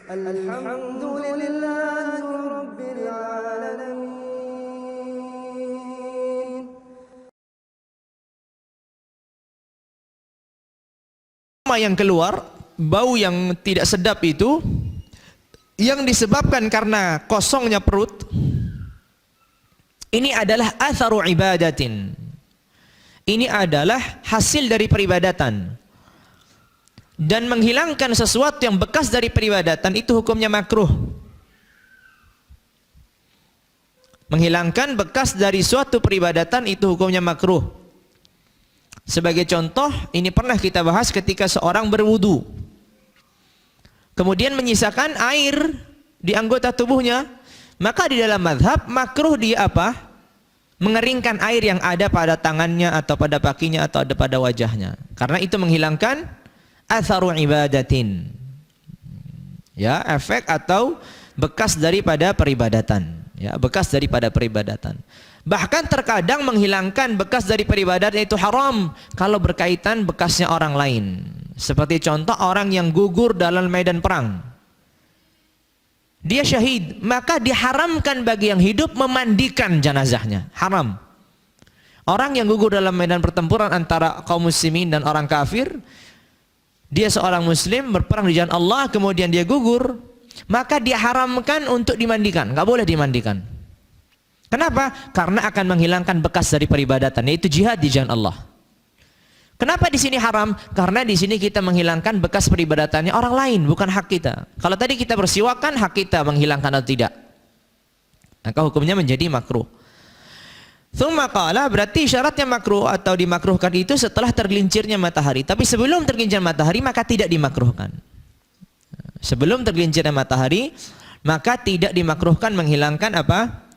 Alhamdulillahi Rabbil Alamin. Yang keluar, bau yang tidak sedap itu yang disebabkan karena kosongnya perut. Ini adalah atharu ibadatin. Ini adalah hasil dari peribadatan. Dan menghilangkan sesuatu yang bekas dari peribadatan itu hukumnya makruh. Menghilangkan bekas dari suatu peribadatan itu hukumnya makruh. Sebagai contoh, ini pernah kita bahas ketika seorang berwudu, kemudian menyisakan air di anggota tubuhnya, maka di dalam mazhab makruh dia apa? Mengeringkan air yang ada pada tangannya atau pada kakinya atau ada pada wajahnya, karena itu menghilangkan atharu ibadatin, ya, efek atau bekas daripada peribadatan, ya, bekas daripada peribadatan. Bahkan terkadang menghilangkan bekas dari peribadatan itu haram kalau berkaitan bekasnya orang lain. Seperti contoh orang yang gugur dalam medan perang, dia syahid, maka diharamkan bagi yang hidup memandikan jenazahnya, haram. Orang yang gugur dalam medan pertempuran antara kaum muslimin dan orang kafir, dia seorang muslim berperang di jalan Allah, kemudian dia gugur, maka diharamkan untuk dimandikan, nggak boleh dimandikan. Kenapa? Karena akan menghilangkan bekas dari peribadatan, yaitu jihad di jalan Allah. Kenapa di sini haram? Karena di sini kita menghilangkan bekas peribadatannya orang lain, bukan hak kita. Kalau tadi kita bersiwakan, hak kita menghilangkan atau tidak, maka hukumnya menjadi makruh. Tsumma qala, berarti syaratnya makruh atau dimakruhkan itu setelah tergelincirnya matahari. Tapi sebelum tergelincir matahari maka tidak dimakruhkan. Sebelum tergelincirnya matahari maka tidak dimakruhkan menghilangkan apa?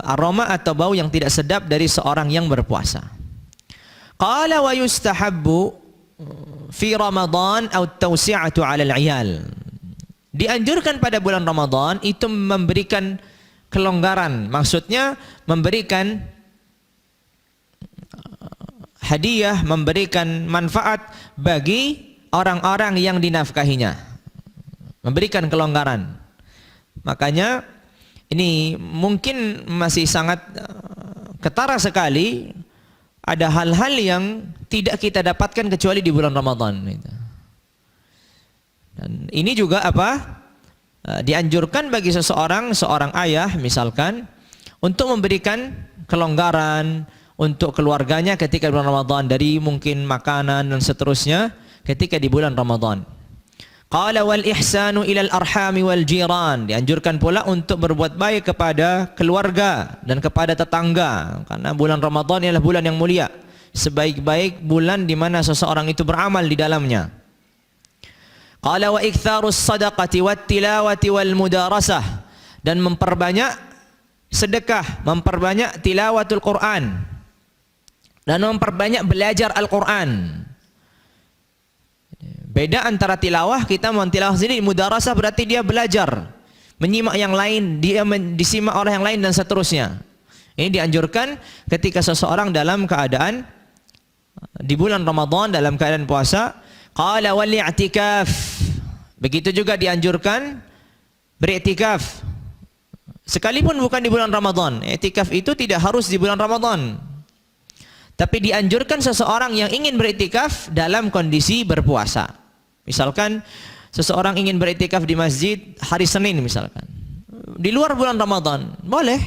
Aroma atau bau yang tidak sedap dari seorang yang berpuasa. Qala wa yustahabbu fi Ramadan atau tawsi'atu 'ala al-'iyal. Dianjurkan pada bulan Ramadan itu memberikan kelonggaran, maksudnya memberikan hadiah, memberikan manfaat bagi orang-orang yang dinafkahinya, memberikan kelonggaran. Makanya ini mungkin masih sangat ketara sekali, ada hal-hal yang tidak kita dapatkan kecuali di bulan Ramadan. Dan ini juga apa? Dianjurkan bagi seorang ayah misalkan untuk memberikan kelonggaran untuk keluarganya ketika bulan Ramadan, dari mungkin makanan dan seterusnya ketika di bulan Ramadan. Qala wal ihsanu ilal arhami wal jiran, dianjurkan pula untuk berbuat baik kepada keluarga dan kepada tetangga, karena bulan Ramadan adalah bulan yang mulia, sebaik-baik bulan di mana seseorang itu beramal di dalamnya. Qala wa iktsarus sadaqati wat tilawati wal mudarasah, dan memperbanyak sedekah, memperbanyak tilawatul Quran dan memperbanyak belajar Al-Quran. Beda antara tilawah, kita mentilawah sendiri, mudarasah berarti dia belajar, menyimak yang lain, dia disimak oleh yang lain dan seterusnya. Ini dianjurkan ketika seseorang dalam keadaan di bulan Ramadan, dalam keadaan puasa. Qala wal i'tikaf, begitu juga dianjurkan beriktikaf sekalipun bukan di bulan Ramadan. I'tikaf itu tidak harus di bulan Ramadan, tapi dianjurkan seseorang yang ingin beriktikaf dalam kondisi berpuasa. Misalkan seseorang ingin beriktikaf di masjid hari Senin misalkan, di luar bulan Ramadan, boleh,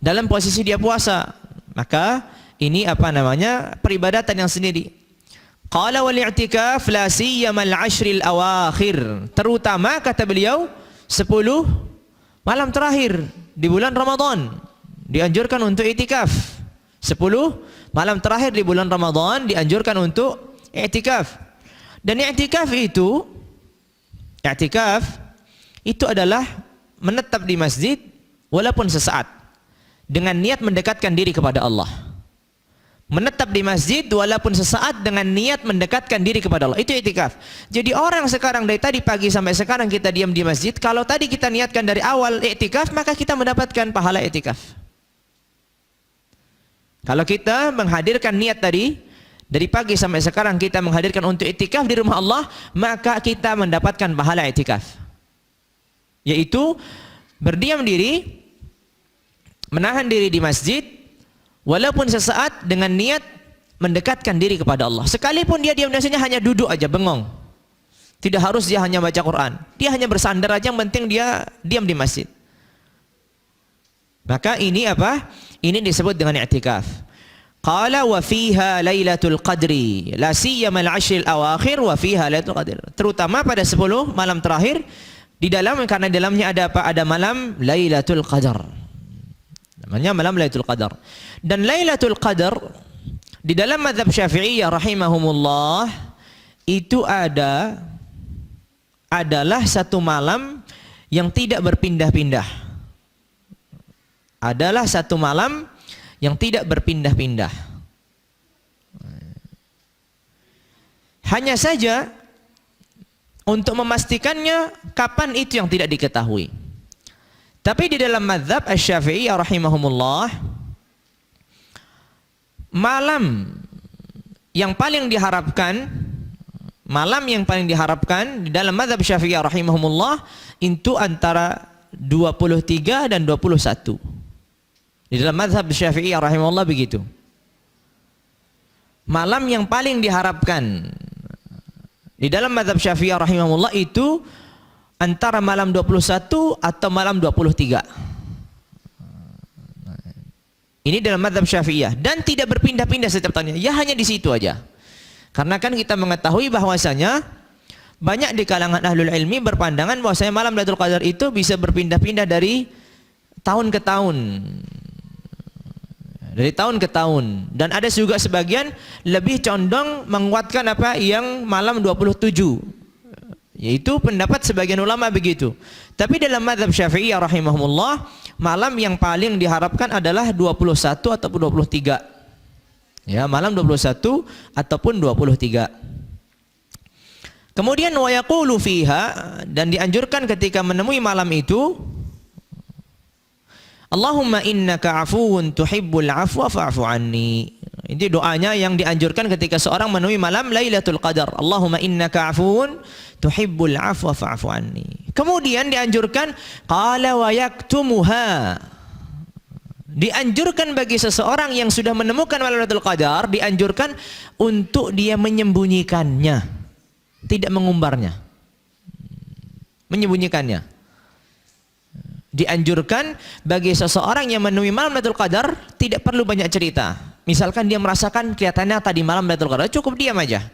dalam posisi dia puasa. Maka ini apa namanya? Peribadatan yang sendiri. Qala wal i'tikaf la siyama al-'ashril awakhir, terutama kata beliau 10 malam terakhir di bulan Ramadan dianjurkan untuk i'tikaf. 10 malam terakhir di bulan Ramadan dianjurkan untuk i'tikaf. Dan i'tikaf itu adalah menetap di masjid walaupun sesaat dengan niat mendekatkan diri kepada Allah. Menetap di masjid walaupun sesaat dengan niat mendekatkan diri kepada Allah, itu i'tikaf. Jadi orang sekarang dari tadi pagi sampai sekarang kita diam di masjid, kalau tadi kita niatkan dari awal i'tikaf, maka kita mendapatkan pahala i'tikaf. Kalau kita menghadirkan niat tadi dari pagi sampai sekarang kita menghadirkan untuk i'tikaf di rumah Allah, maka kita mendapatkan pahala i'tikaf. yaitu berdiam diri, menahan diri di masjid walaupun sesaat dengan niat mendekatkan diri kepada Allah. Sekalipun dia diam biasanya hanya duduk aja bengong. Tidak harus dia hanya baca Quran. Dia hanya bersandar aja, yang penting dia diam di masjid. Maka ini apa? Ini disebut dengan i'tikaf. Qala wa fiha lailatul qadri la siyama al-'ashr al-awakhir wa fiha lailatul qadr. Terutama pada 10 malam terakhir di dalam, karena di dalamnya ada apa? Ada malam Lailatul Qadar. Namanya malam Lailatul Qadar. Dan Lailatul Qadar di dalam mazhab Syafi'iyah rahimahumullah itu adalah satu malam yang tidak berpindah-pindah. Adalah satu malam yang tidak berpindah-pindah. Hanya saja untuk memastikannya kapan itu yang tidak diketahui. Tapi di dalam mazhab Asy-Syafi'iyah rahimahumullah, malam yang paling diharapkan di dalam mazhab Syafi'iyah rahimahumullah itu antara 23 dan 21. Di dalam mazhab Syafi'iyah rahimahullah begitu. Malam yang paling diharapkan di dalam mazhab Syafi'iyah rahimahullah itu antara malam 21 atau malam 23. Ini dalam mazhab Syafi'iyah dan tidak berpindah-pindah setiap tahunnya. Ya hanya di situ aja. Karena kan kita mengetahui bahwasanya banyak di kalangan ahlul ilmi berpandangan bahwasanya malam Lailatul Qadar itu bisa berpindah-pindah dari tahun ke tahun. Dari tahun ke tahun. Dan ada juga sebagian lebih condong menguatkan apa yang malam 27. Yaitu pendapat sebagian ulama begitu. Tapi dalam mazhab Syafi'iyah rahimahumullah, malam yang paling diharapkan adalah 21 ataupun 23. Ya, malam 21 ataupun 23. Kemudian wa yaqulu fiha, dan dianjurkan ketika menemui malam itu, Allahumma innaka afuwun tuhibbul afwa fa'fu anni. Ini doanya yang dianjurkan ketika seorang menemui malam Lailatul Qadar. Allahumma innaka afuwun tuhibbul afwa fa'fu anni. Kemudian dianjurkan qala wa yaktumuha. Dianjurkan bagi seseorang yang sudah menemukan malam Lailatul Qadar, dianjurkan untuk dia menyembunyikannya, tidak mengumbarnya. Menyembunyikannya. Dianjurkan bagi seseorang yang menemui malam Lailatul Qadar tidak perlu banyak cerita. Misalkan dia merasakan kelihatannya tadi malam Lailatul Qadar, cukup diam aja.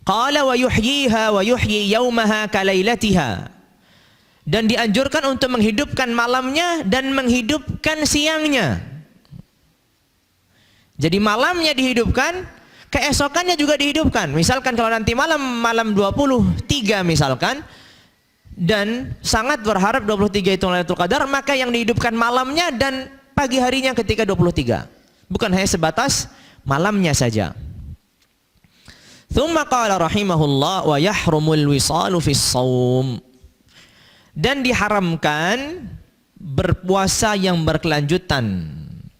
Qala wa yuhyiha wa yuhyi yaumaha kalailatiha. Dan dianjurkan untuk menghidupkan malamnya dan menghidupkan siangnya. Jadi malamnya dihidupkan, keesokannya juga dihidupkan. Misalkan kalau nanti malam 23 misalkan, dan sangat berharap 23 itu Lailatul Qadar, maka yang dihidupkan malamnya dan pagi harinya ketika 23. Bukan hanya sebatas malamnya saja. Tsumma qala rahimahullah wa yahrumul wisalu fis shaum. Dan diharamkan berpuasa yang berkelanjutan.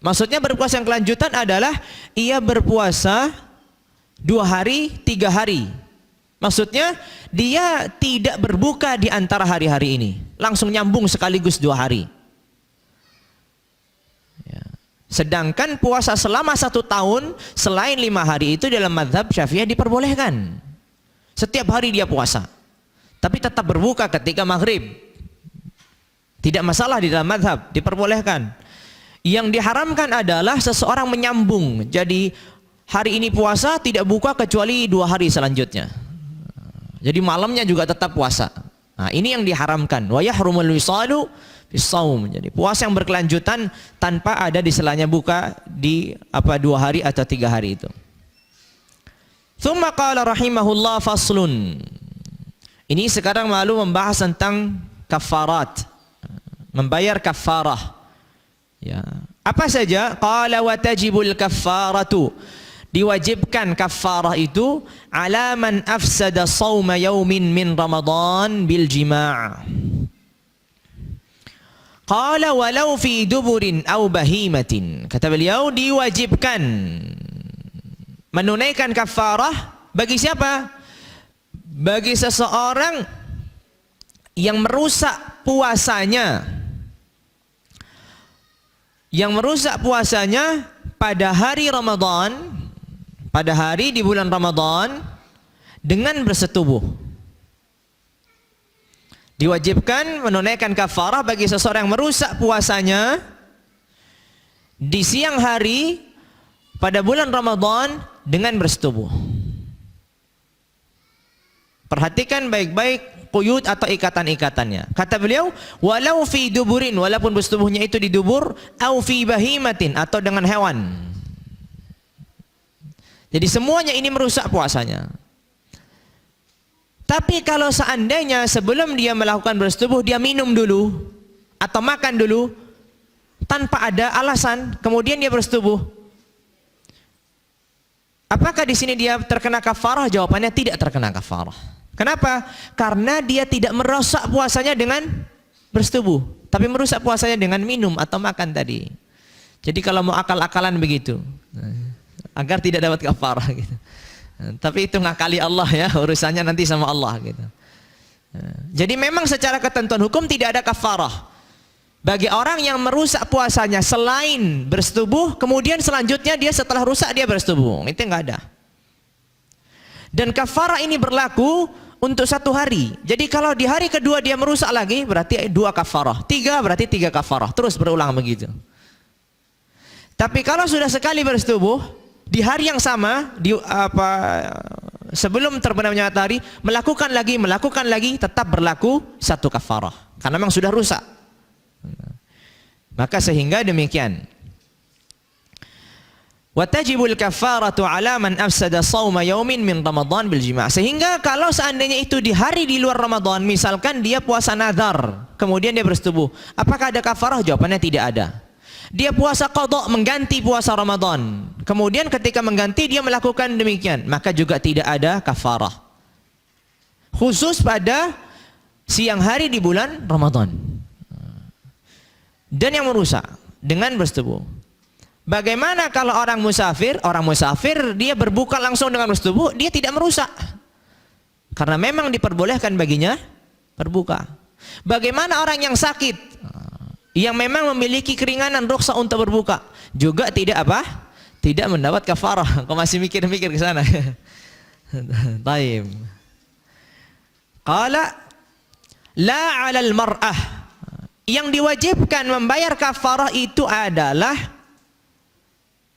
Maksudnya berpuasa yang kelanjutan adalah ia berpuasa 2 hari, 3 hari. Maksudnya dia tidak berbuka di antara hari-hari ini, langsung nyambung sekaligus 2 hari. Ya. Sedangkan puasa selama 1 tahun selain 5 hari itu dalam mazhab Syafi'iyah diperbolehkan. Setiap hari dia puasa, tapi tetap berbuka ketika maghrib. Tidak masalah di dalam mazhab, diperbolehkan. Yang diharamkan adalah seseorang menyambung. Jadi hari ini puasa tidak buka kecuali 2 hari selanjutnya. Jadi malamnya juga tetap puasa. Nah, ini yang diharamkan. Wa yahrumul wisalu fis shaum. Jadi puasa yang berkelanjutan tanpa ada di selanya buka di 2 hari atau 3 hari itu. Tsumma qala rahimahullah faslun. Ini sekarang malu membahas tentang kafarat. Membayar kafarah. Ya. Apa saja? Qala wa tajibul kafaratu. Diwajibkan kafarah itu ala man afsada shauma yaumin min Ramadan bil jima'. Qala walau fi duburin aw bahimatin. Kata beliau diwajibkan menunaikan kafarah bagi siapa? Bagi seseorang yang merusak puasanya, pada hari Ramadan, pada hari di bulan Ramadan dengan bersetubuh. Diwajibkan menunaikan kafarah bagi seseorang yang merusak puasanya di siang hari pada bulan Ramadan dengan bersetubuh. Perhatikan baik-baik quyud atau ikatan-ikatannya. Kata beliau, walau fi duburin, walaupun bersetubuhnya itu di dubur, au fi bahimatin, atau dengan hewan. Jadi semuanya ini merusak puasanya. Tapi kalau seandainya sebelum dia melakukan bersetubuh dia minum dulu atau makan dulu tanpa ada alasan, kemudian dia bersetubuh, apakah di sini dia terkena kafarah? Jawabannya tidak terkena kafarah. Kenapa? Karena dia tidak merusak puasanya dengan bersetubuh, tapi merusak puasanya dengan minum atau makan tadi. Jadi kalau mau akal-akalan begitu, agar tidak dapat kafarah gitu. Tapi itu ngakali Allah ya, urusannya nanti sama Allah gitu. Jadi memang secara ketentuan hukum tidak ada kafarah bagi orang yang merusak puasanya selain bersetubuh, kemudian selanjutnya dia setelah rusak dia bersetubuh, itu enggak ada. Dan kafarah ini berlaku untuk 1 hari. Jadi kalau di hari kedua dia merusak lagi, berarti 2 kafarah, 3 berarti 3 kafarah, terus berulang begitu. Tapi kalau sudah sekali bersetubuh di hari yang sama, sebelum terbenamnya matahari, melakukan lagi, tetap berlaku 1 kafarah, karena memang sudah rusak. Maka sehingga demikian, watajibul kafaratu ala man afsada shauma yaumin min Ramadan bil jima'. Sehingga kalau seandainya itu di hari di luar Ramadan, misalkan dia puasa nazar, kemudian dia bersetubuh, apakah ada kafarah? Jawabannya tidak ada. Dia puasa qadha, mengganti puasa Ramadan, kemudian ketika mengganti dia melakukan demikian, maka juga tidak ada kafarah. Khusus pada siang hari di bulan Ramadan. Dan yang merusak dengan bersetubuh. Bagaimana kalau orang musafir? Orang musafir dia berbuka langsung dengan bersetubuh, dia tidak merusak. Karena memang diperbolehkan baginya berbuka. Bagaimana orang yang sakit? Yang memang memiliki keringanan rukhsah untuk berbuka, juga tidak apa? Tidak mendapat kafarah. Kau masih mikir-mikir ke sana? Taib. Qala la 'alal mar'ah. Yang diwajibkan membayar kafarah itu adalah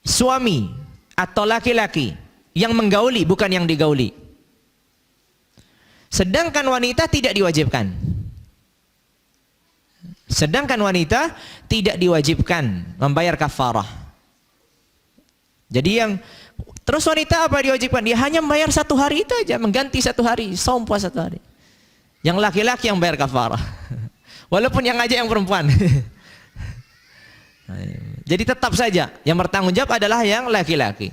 suami atau laki-laki yang menggauli, bukan yang digauli. Sedangkan wanita tidak diwajibkan. Sedangkan wanita tidak diwajibkan membayar kafarah. Jadi yang terus wanita apa diwajibkan? Dia hanya membayar 1 hari itu aja, mengganti 1 hari, saum puasa 1 hari. Yang laki-laki yang bayar kafarah. Walaupun yang ngajak yang perempuan. Jadi tetap saja yang bertanggung jawab adalah yang laki-laki.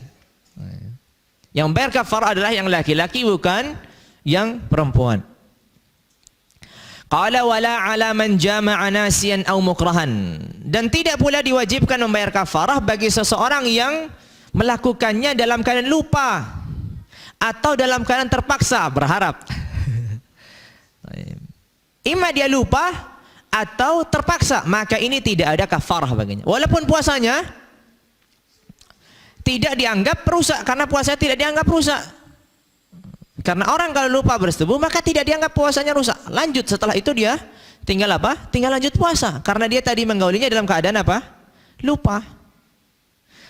Yang bayar kafarah adalah yang laki-laki, bukan yang perempuan. Qala wala 'ala man jama'a nasiyan aw mukrahan. Dan tidak pula diwajibkan membayar kafarah bagi seseorang yang melakukannya dalam keadaan lupa atau dalam keadaan terpaksa, berharap. Ima dia lupa atau terpaksa, maka ini tidak ada kafarah baginya. Walaupun puasanya tidak dianggap rusak, karena puasanya tidak dianggap rusak. Karena orang kalau lupa bersetubuh maka tidak dianggap puasanya rusak. Lanjut setelah itu dia tinggal apa? Tinggal lanjut puasa. Karena dia tadi menggaulinya dalam keadaan apa? Lupa.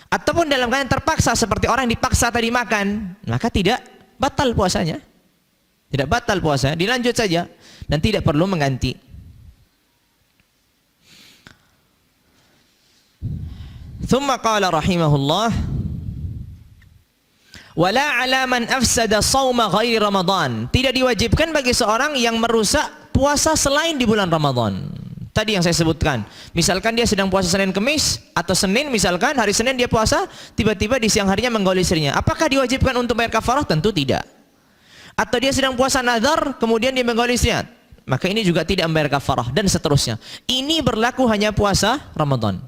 Ataupun dalam keadaan terpaksa seperti orang dipaksa tadi makan, maka tidak batal puasanya. Tidak batal puasanya, dilanjut saja dan tidak perlu mengganti. Thumma qala rahimahullah, wala 'ala man afsada shauma ghairi Ramadan. Tidak diwajibkan bagi seorang yang merusak puasa selain di bulan Ramadan. Tadi yang saya sebutkan. Misalkan dia sedang puasa Senin Kemis atau Senin, misalkan hari Senin dia puasa, tiba-tiba di siang harinya menggauli istrinya. Apakah diwajibkan untuk bayar kafarah? Tentu tidak. Atau dia sedang puasa nazar, kemudian dia menggauli istrinya, maka ini juga tidak membayar kafarah, dan seterusnya. Ini berlaku hanya puasa Ramadan.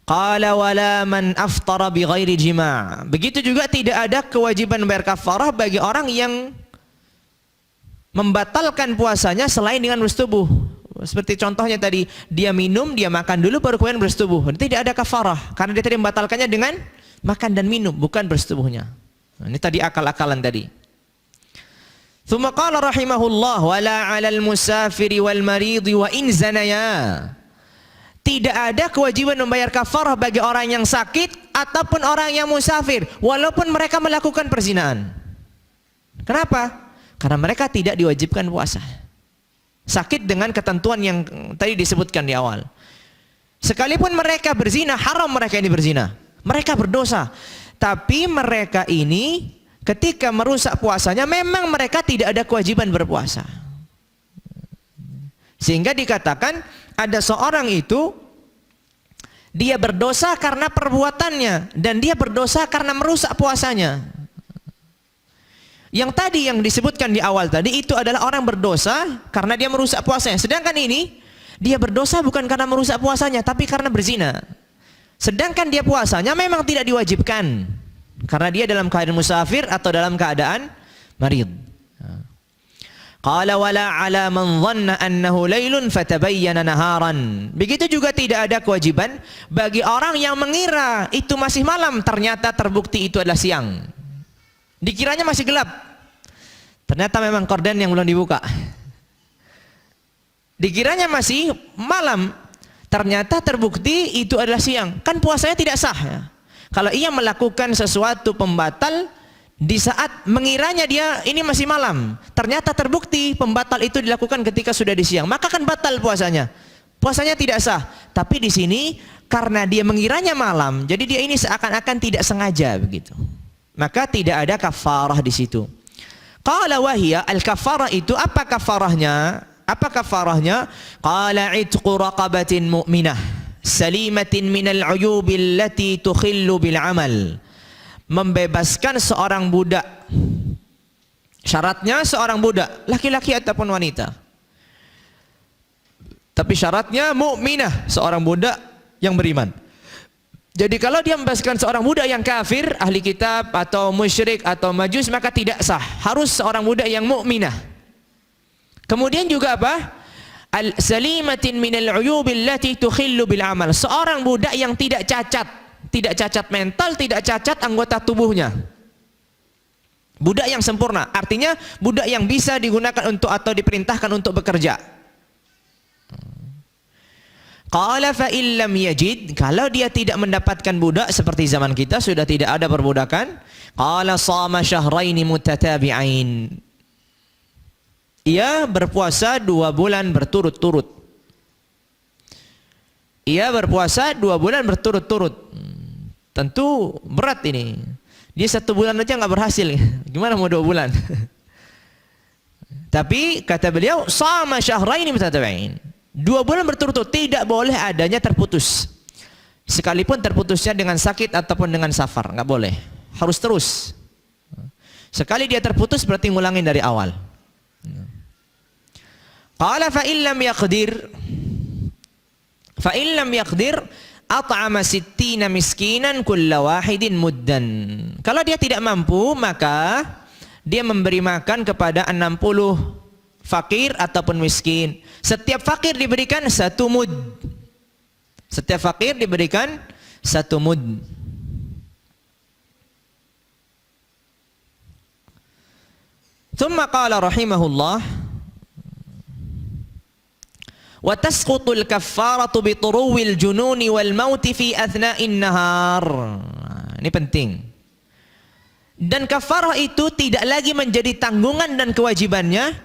Qala wala man aftara bi ghairi jima'. Begitu juga tidak ada kewajiban membayar kafarah bagi orang yang membatalkan puasanya selain dengan bersetubuh. Seperti contohnya tadi, dia minum, dia makan dulu baru kemudian bersetubuh. Tidak ada kafarah karena dia tadi membatalkannya dengan makan dan minum, bukan bersetubuhnya. Nah, ini tadi akal-akalan tadi. Tsumma qala rahimahullah wala 'alal musafiri wal maridi wa in zanaya. Tidak ada kewajiban membayar kafarah bagi orang yang sakit ataupun orang yang musafir walaupun mereka melakukan perzinahan. Kenapa? Karena mereka tidak diwajibkan puasa. Sakit dengan ketentuan yang tadi disebutkan di awal. Sekalipun mereka berzina, haram mereka ini berzina. Mereka berdosa. Tapi mereka ini ketika merusak puasanya memang mereka tidak ada kewajiban berpuasa. Sehingga dikatakan ada seorang itu dia berdosa karena perbuatannya dan dia berdosa karena merusak puasanya. Yang tadi yang disebutkan di awal tadi itu adalah orang berdosa karena dia merusak puasanya. Sedangkan ini dia berdosa bukan karena merusak puasanya tapi karena berzina. Sedangkan dia puasanya memang tidak diwajibkan karena dia dalam keadaan musafir atau dalam keadaan marid. Qala wala 'ala man dhanna annahu lailun fatabayyana naharan. Begitu juga tidak ada kewajiban bagi orang yang mengira itu masih malam ternyata terbukti itu adalah siang. Dikiranya masih gelap. Ternyata memang korden yang belum dibuka. Dikiranya masih malam. Ternyata terbukti itu adalah siang. Kan puasanya tidak sah ya. Kalau ia melakukan sesuatu pembatal di saat mengiranya dia ini masih malam, ternyata terbukti pembatal itu dilakukan ketika sudah di siang, maka kan batal puasanya. Puasanya tidak sah. Tapi di sini karena dia mengiranya malam, jadi dia ini seakan-akan tidak sengaja begitu. Maka tidak ada kafarah di situ. Qala wahia, al-kafarah itu apa kafarahnya? Apa kafarahnya? Qala itqu raqabatin mu'minah salimatin minal uyubil lati tukhillu bil amal. Membebaskan seorang budak. Syaratnya seorang budak, laki-laki ataupun wanita. Tapi syaratnya mukminah, seorang budak yang beriman. Jadi kalau dia membebaskan seorang budak yang kafir, ahli kitab atau musyrik atau majus, maka tidak sah. Harus seorang budak yang mukminah. Kemudian juga apa? Al-salimatin minal uyubil lati tukhillu bil amal. Seorang budak yang tidak cacat. Tidak cacat mental, tidak cacat anggota tubuhnya. Budak yang sempurna, artinya budak yang bisa digunakan untuk atau diperintahkan untuk bekerja. Qala fa illam yajid, kalau dia tidak mendapatkan budak seperti zaman kita sudah tidak ada perbudakan, qala shama syahraini mutatabi'ain. Ia berpuasa 2 bulan berturut-turut. Ia berpuasa 2 bulan berturut-turut. Tentu berat ini. Dia 1 bulan aja nggak berhasil. Gimana mau 2 bulan? Tapi kata beliau, sama syahraini mutatabi'ain. 2 bulan berturut-turut, tidak boleh adanya terputus. Sekalipun terputusnya dengan sakit ataupun dengan safar, nggak boleh. Harus terus. Sekali dia terputus berarti ngulangin dari awal. Qala fa illam yaqdir. Fa illam yaqdir at'ama 60 miskinan kulla wahidin muddan. Kalau dia tidak mampu, maka dia memberi makan kepada 60 fakir ataupun miskin. Setiap fakir diberikan 1 mud. Setiap fakir diberikan 1 mud. Tsumma qala rahimahullah wa tasqutul kaffaratu bi turuwil jununi wal mauti fi athna'in nahar. Ini penting. Dan kafarah itu tidak lagi menjadi tanggungan dan kewajibannya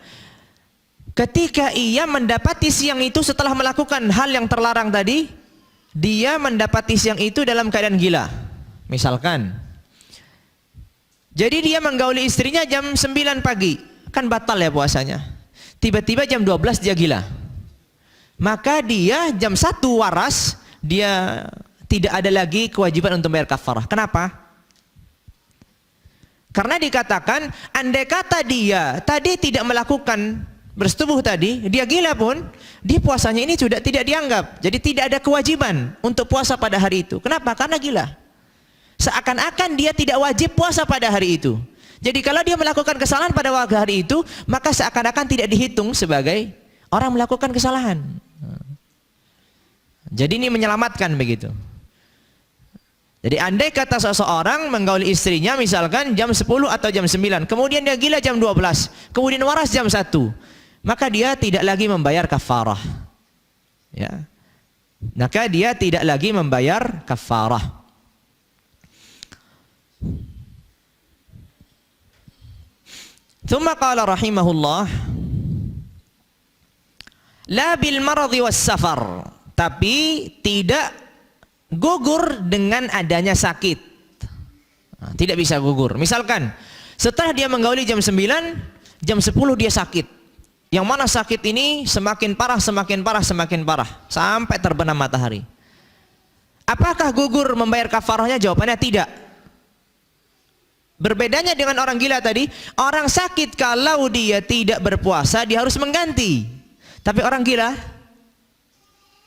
ketika ia mendapati siang itu setelah melakukan hal yang terlarang tadi, dia mendapati siang itu dalam keadaan gila. Misalkan jadi dia menggauli istrinya jam 9 pagi, kan batal ya puasanya. Tiba-tiba jam 12 dia gila. Maka dia jam 1 waras, dia tidak ada lagi kewajiban untuk bayar kafarah. Kenapa? Karena dikatakan, andai kata dia tadi tidak melakukan bersetubuh tadi, dia gila pun, dia puasanya ini sudah tidak dianggap. Jadi tidak ada kewajiban untuk puasa pada hari itu. Kenapa? Karena gila. Seakan-akan dia tidak wajib puasa pada hari itu. Jadi kalau dia melakukan kesalahan pada waktu hari itu, maka seakan-akan tidak dihitung sebagai orang melakukan kesalahan. Jadi ini menyelamatkan begitu. Jadi andai kata seseorang menggauli istrinya misalkan jam 10 atau jam 9, kemudian dia gila jam 12, kemudian waras jam 1, maka dia tidak lagi membayar kafarah. Ya. Maka dia tidak lagi membayar kafarah. Thumma qala rahimahullah, la bil maradhi was safar, tapi tidak gugur dengan adanya sakit. Nah, tidak bisa gugur. Misalkan setelah dia menggauli jam 9, jam 10 dia sakit. Yang mana sakit ini semakin parah, semakin parah, semakin parah sampai terbenam matahari. Apakah gugur membayar kafarahnya? Jawabannya tidak. Berbedanya dengan orang gila tadi, orang sakit kalau dia tidak berpuasa dia harus mengganti. Tapi orang gila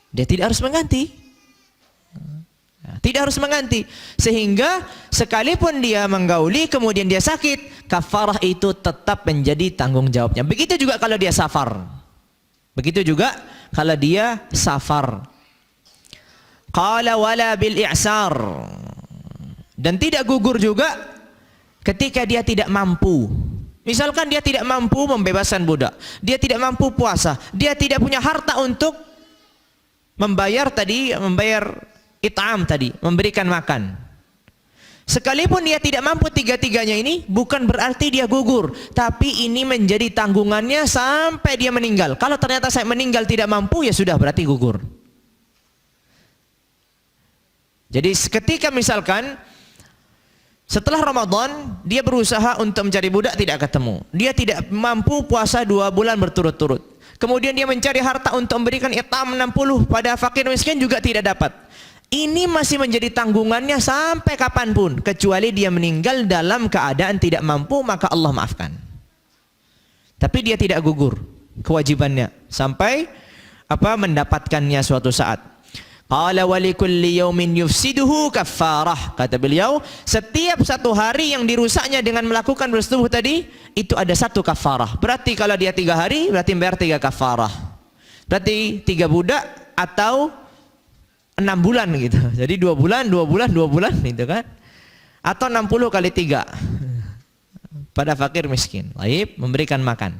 dia tidak harus mengganti. Tidak harus mengganti. Sehingga sekalipun dia menggauli kemudian dia sakit, kafarah itu tetap menjadi tanggung jawabnya. Begitu juga kalau dia safar. Begitu juga kalau dia safar. Qala wala bil i'sar. Dan tidak gugur juga ketika dia tidak mampu. Misalkan dia tidak mampu membebaskan budak, dia tidak mampu puasa, dia tidak punya harta untuk membayar it'am tadi, memberikan makan. Sekalipun dia tidak mampu tiga-tiganya ini, bukan berarti dia gugur, tapi ini menjadi tanggungannya sampai dia meninggal. Kalau ternyata saya meninggal tidak mampu, ya sudah berarti gugur. Jadi ketika misalkan setelah Ramadan dia berusaha untuk mencari budak tidak ketemu, dia tidak mampu puasa 2 bulan berturut-turut, kemudian dia mencari harta untuk memberikan it'am 60 pada fakir miskin juga tidak dapat. Ini masih menjadi tanggungannya sampai kapanpun, kecuali dia meninggal dalam keadaan tidak mampu, maka Allah maafkan. Tapi dia tidak gugur kewajibannya sampai mendapatkannya suatu saat. Qala wa likulli yawmin yufsiduhu kaffarah. Kata beliau, setiap satu hari yang dirusaknya dengan melakukan bersetubuh tadi, itu ada satu kafarah. Berarti kalau dia 3 hari, berarti bayar 3 kafarah. Berarti 3 budak atau 6 bulan gitu. Jadi 2 bulan, 2 bulan, 2 bulan gitu kan. Atau 60 kali 3 pada fakir miskin. Baik, memberikan makan.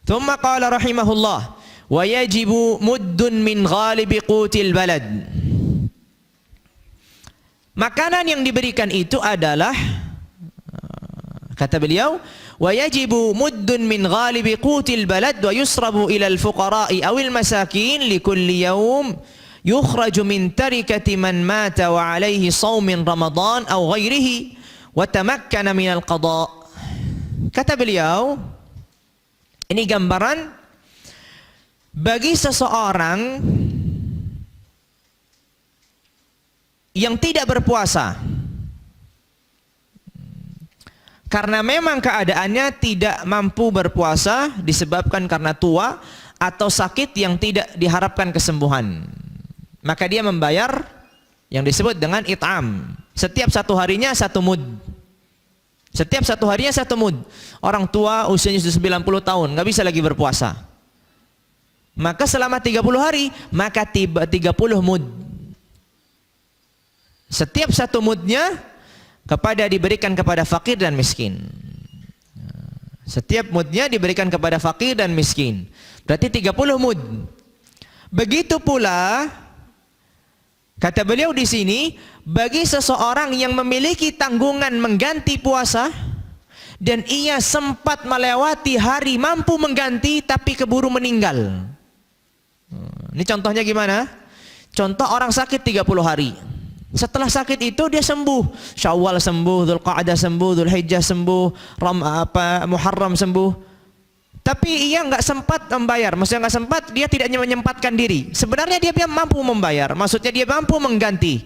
Tsumma qala rahimahullah, wa yajibu muddun min ghalibi qutil balad. Makanan yang diberikan itu adalah, kata beliau, wa yajibu muddun min ghalibi qutil balad wa yusrabu ila al-fuqara'i awil masakin li kulli yawm yukhraju min tarikati man mata wa alaihi shaumin Ramadan aw ghairihi wa tamakkana min al-qada. Kata beliau, ini gambaran bagi seseorang yang tidak berpuasa karena memang keadaannya tidak mampu berpuasa disebabkan karena tua atau sakit yang tidak diharapkan kesembuhan, maka dia membayar yang disebut dengan it'am. Setiap satu harinya 1 mud. Setiap satu harinya 1 mud. Orang tua usianya sudah 90 tahun, nggak bisa lagi berpuasa. Maka selama 30 hari, maka 30 mud. Setiap 1 mudnya diberikan kepada fakir dan miskin. Setiap mudnya diberikan kepada fakir dan miskin. Berarti 30 mud. Begitu pula kata beliau di sini, bagi seseorang yang memiliki tanggungan mengganti puasa dan ia sempat melewati hari mampu mengganti tapi keburu meninggal. Ini contohnya gimana? Contoh orang sakit 30 hari. Setelah sakit itu dia sembuh. Syawal sembuh, Dzulqa'dah sembuh, Dzulhijjah sembuh, Muharram sembuh. Tapi ia nggak sempat membayar. Maksudnya nggak sempat, dia tidak menyempatkan diri. Sebenarnya dia mampu membayar. Maksudnya dia mampu mengganti.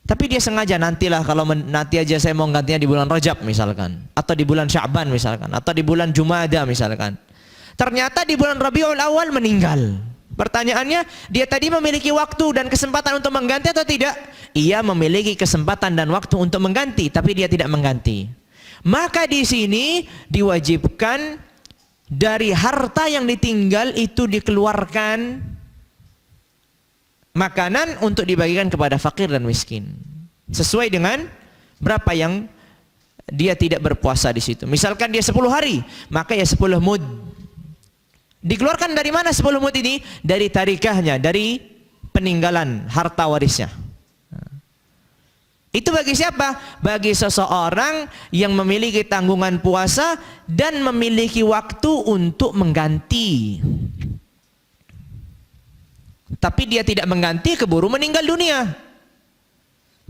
Tapi dia sengaja, nantilah kalau nanti aja saya mau gantinya di bulan Rajab misalkan, atau di bulan Sya'ban misalkan, atau di bulan Jumada misalkan. Ternyata di bulan Rabiul Awal meninggal. Pertanyaannya, dia tadi memiliki waktu dan kesempatan untuk mengganti atau tidak? Ia memiliki kesempatan dan waktu untuk mengganti, tapi dia tidak mengganti. Maka di sini diwajibkan dari harta yang ditinggal itu dikeluarkan makanan untuk dibagikan kepada fakir dan miskin. Sesuai dengan berapa yang dia tidak berpuasa di situ. Misalkan dia 10 hari, maka ya 10 mud. Dikeluarkan dari mana 10 mud ini? Dari tarikahnya, dari peninggalan harta warisnya. Itu bagi siapa? Bagi seseorang yang memiliki tanggungan puasa dan memiliki waktu untuk mengganti. Tapi dia tidak mengganti, keburu meninggal dunia.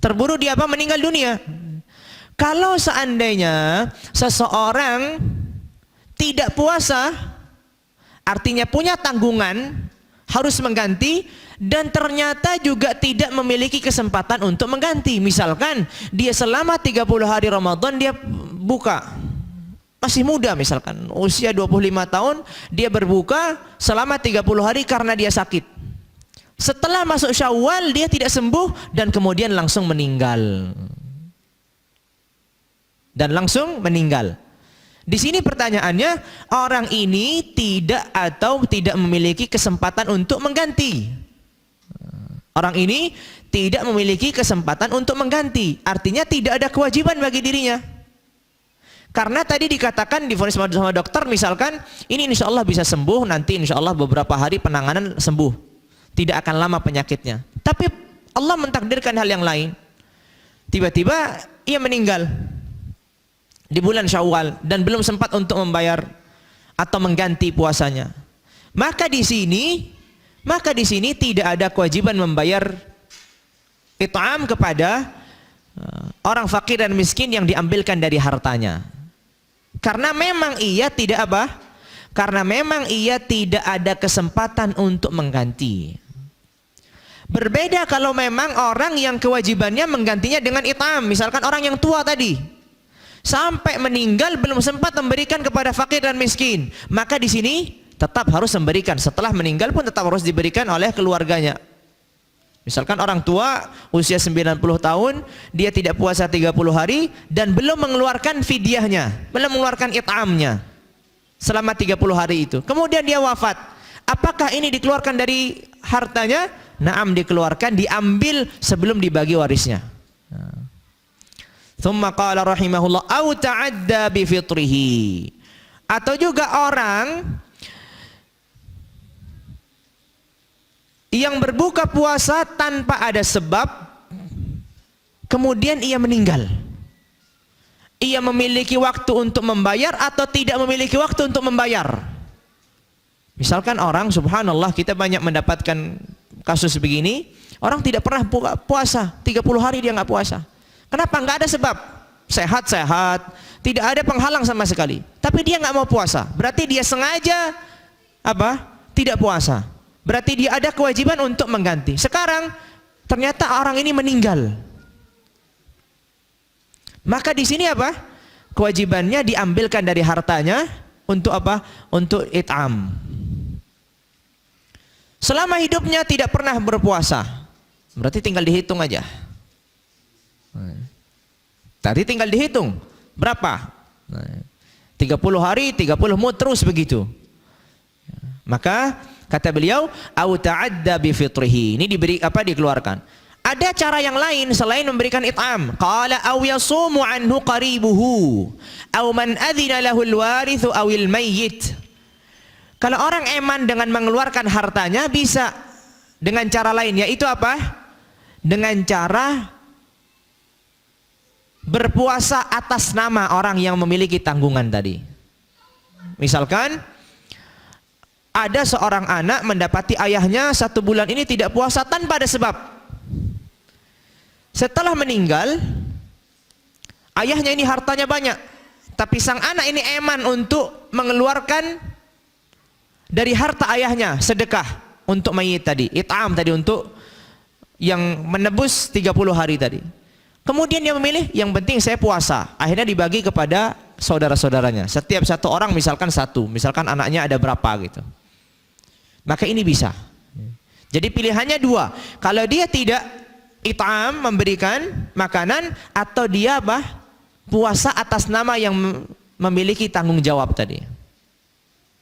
Terburu dia apa? Meninggal dunia. Kalau seandainya seseorang tidak puasa, artinya punya tanggungan, harus mengganti, dan ternyata juga tidak memiliki kesempatan untuk mengganti. Misalkan dia selama 30 hari Ramadan dia buka, masih muda misalkan, usia 25 tahun, dia berbuka selama 30 hari karena dia sakit. Setelah masuk Syawal dia tidak sembuh dan kemudian langsung meninggal. Dan langsung meninggal. Di sini pertanyaannya, orang ini tidak memiliki kesempatan untuk mengganti. Orang ini tidak memiliki kesempatan untuk mengganti. Artinya tidak ada kewajiban bagi dirinya. Karena tadi dikatakan divonis sama dokter, misalkan ini insya Allah bisa sembuh, nanti insya Allah beberapa hari penanganan sembuh, tidak akan lama penyakitnya. Tapi Allah mentakdirkan hal yang lain. Tiba-tiba ia meninggal di bulan Syawal dan belum sempat untuk membayar atau mengganti puasanya. Maka di sini tidak ada kewajiban membayar it'am kepada orang fakir dan miskin yang diambilkan dari hartanya. Karena memang ia tidak apa? Karena memang ia tidak ada kesempatan untuk mengganti. Berbeda kalau memang orang yang kewajibannya menggantinya dengan it'am, misalkan orang yang tua tadi, sampai meninggal belum sempat memberikan kepada fakir dan miskin, maka di sini tetap harus memberikan. Setelah meninggal pun tetap harus diberikan oleh keluarganya. Misalkan orang tua usia 90 tahun, dia tidak puasa 30 hari dan belum mengeluarkan fidyahnya, belum mengeluarkan it'amnya selama 30 hari itu. Kemudian dia wafat. Apakah ini dikeluarkan dari hartanya? Naam, dikeluarkan, diambil sebelum dibagi warisnya. Tsumma qala rahimahullah au ta'adda bi fitrihi. Atau juga orang yang berbuka puasa tanpa ada sebab, kemudian ia meninggal. Ia memiliki waktu untuk membayar atau tidak memiliki waktu untuk membayar. Misalkan orang, subhanallah, kita banyak mendapatkan kasus begini, orang tidak pernah puasa, 30 hari dia nggak puasa. Kenapa? Nggak ada sebab. Sehat-sehat, tidak ada penghalang sama sekali. Tapi dia nggak mau puasa. Berarti dia sengaja apa? Tidak puasa. Berarti dia ada kewajiban untuk mengganti. Sekarang ternyata orang ini meninggal. Maka di sini apa? Kewajibannya diambilkan dari hartanya untuk apa? Untuk it'am. Selama hidupnya tidak pernah berpuasa. Berarti tinggal dihitung aja. Tadi tinggal dihitung berapa? 30 hari, 30 mud, terus begitu. Maka kata beliau, au ta'adda bi fitrihi. Ini diberi apa? Dikeluarkan. Ada cara yang lain selain memberikan it'am. Qala aw yasumu anhu qaribuhu aw man adzina lahu al-warithu aw al-mayyit. Kalau orang eman dengan mengeluarkan hartanya, bisa dengan cara lain, yaitu apa? Dengan cara berpuasa atas nama orang yang memiliki tanggungan tadi. Misalkan ada seorang anak mendapati ayahnya 1 bulan ini tidak puasa tanpa ada sebab. Setelah meninggal, ayahnya ini hartanya banyak, tapi sang anak ini eman untuk mengeluarkan dari harta ayahnya sedekah untuk mayit tadi, it'am tadi, untuk yang menebus 30 hari tadi. Kemudian dia memilih, yang penting saya puasa. Akhirnya dibagi kepada saudara-saudaranya. Setiap satu orang misalkan satu, misalkan anaknya ada berapa gitu. Maka ini bisa. Jadi pilihannya dua. Kalau dia tidak it'am, memberikan makanan, atau dia apa? puasa atas nama yang memiliki tanggung jawab tadi.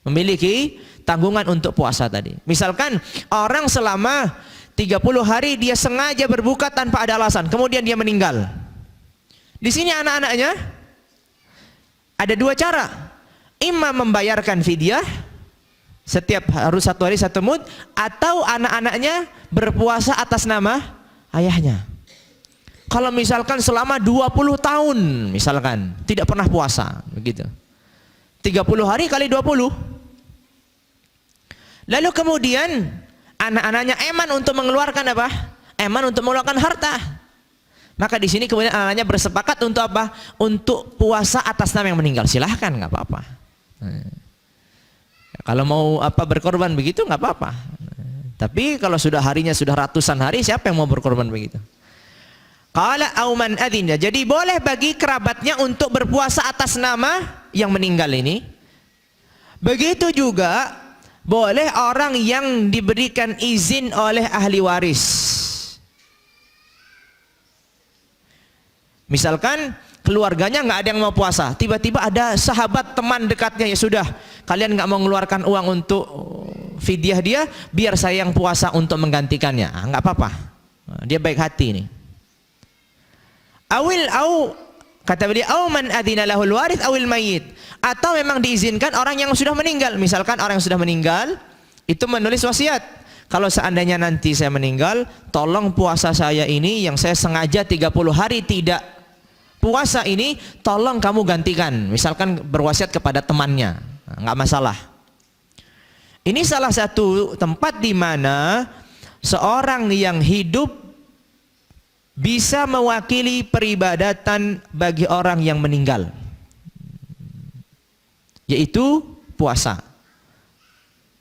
Memiliki tanggungan untuk puasa tadi. Misalkan orang selama 30 hari dia sengaja berbuka tanpa ada alasan, kemudian dia meninggal. Di sini anak-anaknya ada dua cara. Imma membayarkan fidyah setiap harus 1 hari 1 mud, atau anak-anaknya berpuasa atas nama ayahnya. Kalau misalkan selama 20 tahun misalkan tidak pernah puasa, begitu. 30 hari kali 20. Lalu kemudian anak-anaknya eman untuk mengeluarkan apa? Eman untuk mengeluarkan harta. Maka di sini kemudian anak-anaknya bersepakat untuk apa? Untuk puasa atas nama yang meninggal. Silahkan, nggak apa-apa. Kalau mau apa berkorban begitu nggak apa-apa. Tapi kalau sudah harinya sudah ratusan hari, siapa yang mau berkorban begitu? Qala auman adzina. Jadi boleh bagi kerabatnya untuk berpuasa atas nama yang meninggal ini. Begitu juga boleh orang yang diberikan izin oleh ahli waris. Misalkan keluarganya nggak ada yang mau puasa, tiba-tiba ada sahabat teman dekatnya, ya sudah, kalian nggak mau mengeluarkan uang untuk fidyah dia, biar saya yang puasa untuk menggantikannya. Nggak apa-apa, dia baik hati ini. Kata beliau, au man adzina lahul warith awil mayyit, atau memang diizinkan orang yang sudah meninggal. Misalkan orang yang sudah meninggal itu menulis wasiat, kalau seandainya nanti saya meninggal, tolong puasa saya ini yang saya sengaja 30 hari tidak puasa ini, tolong kamu gantikan. Misalkan berwasiat kepada temannya, nggak masalah. Ini salah satu tempat di mana seorang yang hidup bisa mewakili peribadatan bagi orang yang meninggal, yaitu puasa.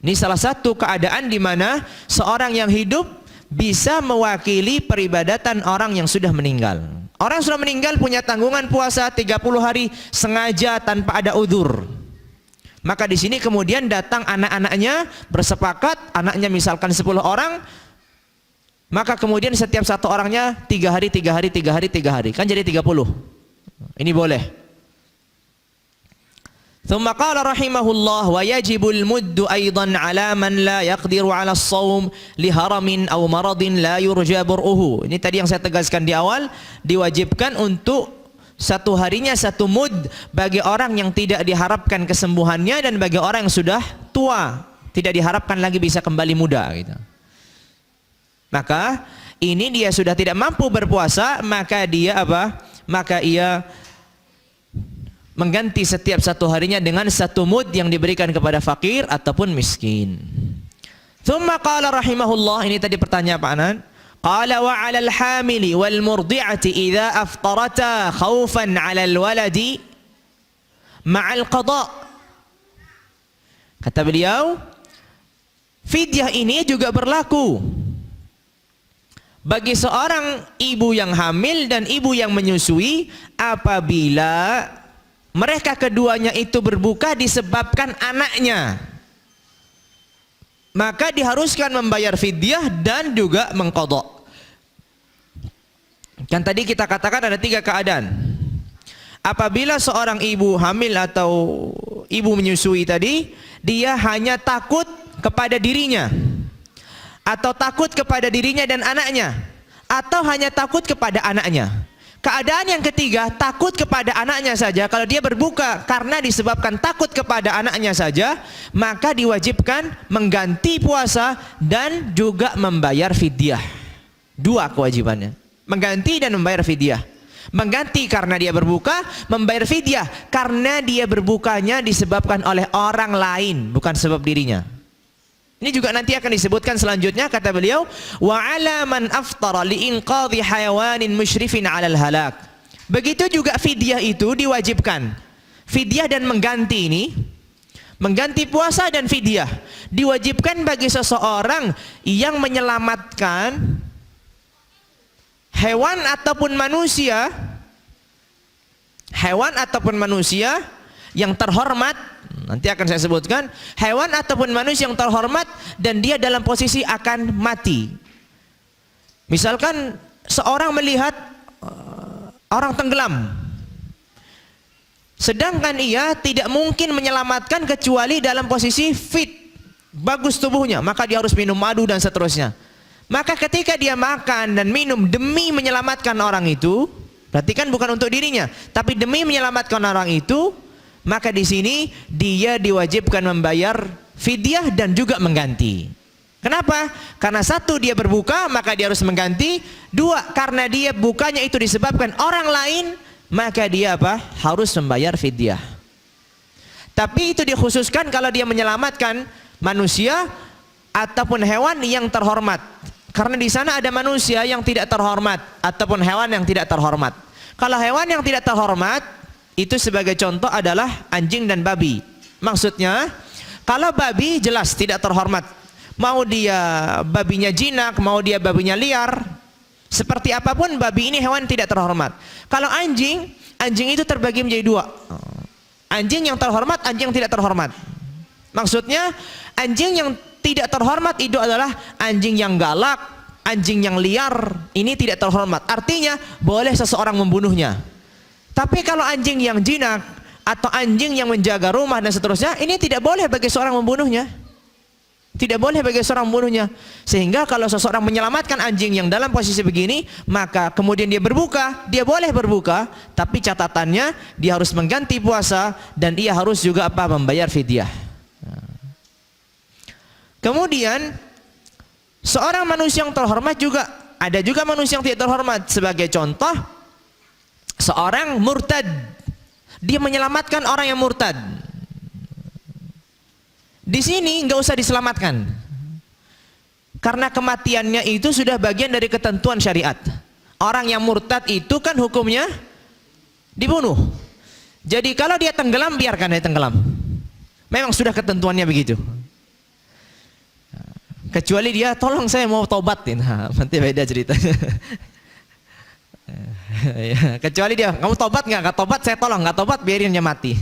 Ini salah satu keadaan di mana seorang yang hidup bisa mewakili peribadatan orang yang sudah meninggal. Orang yang sudah meninggal punya tanggungan puasa 30 hari sengaja tanpa ada udzur. Maka di sini kemudian datang anak-anaknya bersepakat, anaknya misalkan 10 orang, maka kemudian setiap satu orangnya 3 hari, 3 hari, 3 hari, 3 hari, kan jadi 30. Ini boleh. Thumma qala rahimahullah wa yajibul muddu aidan ala man la yaqdiru ala as-shaum li haramin aw maradin la yurja bur'uhu. Ini tadi yang saya tegaskan di awal, diwajibkan untuk satu harinya 1 mud bagi orang yang tidak diharapkan kesembuhannya dan bagi orang yang sudah tua, tidak diharapkan lagi bisa kembali muda gitu. Maka ini dia sudah tidak mampu berpuasa, maka dia apa? Maka ia mengganti setiap satu harinya dengan 1 mud yang diberikan kepada fakir ataupun miskin. Thumma qala rahimahullah, ini tadi pertanyaan Pak Anan. Qala wa 'alal hamili wal murdi'ati idza aftarata khaufan 'alal waladi ma'al qada'. Kata beliau, fidyah ini juga berlaku bagi seorang ibu yang hamil dan ibu yang menyusui apabila mereka keduanya itu berbuka disebabkan anaknya, maka diharuskan membayar fidyah dan juga mengqadha. Kan tadi kita katakan ada 3 keadaan. Apabila seorang ibu hamil atau ibu menyusui tadi, dia hanya takut kepada dirinya, atau takut kepada dirinya dan anaknya, atau hanya takut kepada anaknya. Keadaan yang ketiga, takut kepada anaknya saja. Kalau dia berbuka karena disebabkan takut kepada anaknya saja, maka diwajibkan mengganti puasa dan juga membayar fidyah. 2 kewajibannya, mengganti dan membayar fidyah. Mengganti karena dia berbuka, membayar fidyah karena dia berbukanya disebabkan oleh orang lain, bukan sebab dirinya. Ini juga nanti akan disebutkan selanjutnya, kata beliau, wa 'ala man aftara li inqadhi hayawanin musyrifin 'alal halak. Begitu juga fidyah itu diwajibkan. Fidyah dan mengganti ini, mengganti puasa dan fidyah diwajibkan bagi seseorang yang menyelamatkan hewan ataupun manusia yang terhormat. Nanti akan saya sebutkan hewan ataupun manusia yang terhormat dan dia dalam posisi akan mati. Misalkan seorang melihat orang tenggelam, Sedangkan ia tidak mungkin menyelamatkan kecuali dalam posisi fit, bagus tubuhnya, maka dia harus minum madu dan seterusnya. Maka ketika dia makan dan minum demi menyelamatkan orang itu, berarti kan bukan untuk dirinya, tapi demi menyelamatkan orang itu, maka di sini dia diwajibkan membayar fidyah dan juga mengganti. Kenapa? Karena satu, dia berbuka, maka dia harus mengganti. Dua, karena dia bukanya itu disebabkan orang lain, maka dia apa? Harus membayar fidyah. Tapi itu dikhususkan kalau dia menyelamatkan manusia ataupun hewan yang terhormat. Karena di sana ada manusia yang tidak terhormat ataupun hewan yang tidak terhormat. Kalau hewan yang tidak terhormat itu sebagai contoh adalah anjing dan babi. Maksudnya, kalau babi jelas tidak terhormat. Mau dia babinya jinak, mau dia babinya liar, seperti apapun babi ini hewan tidak terhormat. Kalau anjing, anjing itu terbagi menjadi dua. Anjing yang terhormat, anjing yang tidak terhormat. Maksudnya, anjing yang tidak terhormat itu adalah anjing yang galak, anjing yang liar, ini tidak terhormat. Artinya, boleh seseorang membunuhnya. Tapi kalau anjing yang jinak atau anjing yang menjaga rumah dan seterusnya, ini tidak boleh bagi seorang membunuhnya. Tidak boleh bagi seorang membunuhnya. Sehingga kalau seseorang menyelamatkan anjing yang dalam posisi begini, maka kemudian dia berbuka, dia boleh berbuka, tapi catatannya dia harus mengganti puasa dan ia harus juga apa? Membayar fidyah. Kemudian seorang manusia yang terhormat juga ada juga manusia yang tidak terhormat. Sebagai contoh, seorang murtad, dia menyelamatkan orang yang murtad. Di sini nggak usah diselamatkan, karena kematiannya itu sudah bagian dari ketentuan syariat. Orang yang murtad itu kan hukumnya dibunuh. Jadi kalau dia tenggelam, biarkan dia tenggelam. Memang sudah ketentuannya begitu. Kecuali dia, tolong saya mau tobat, nah, nanti beda ceritanya. Kecuali dia, kamu tobat nggak? Nggak tobat, saya tolong. Nggak tobat, biarin dia mati.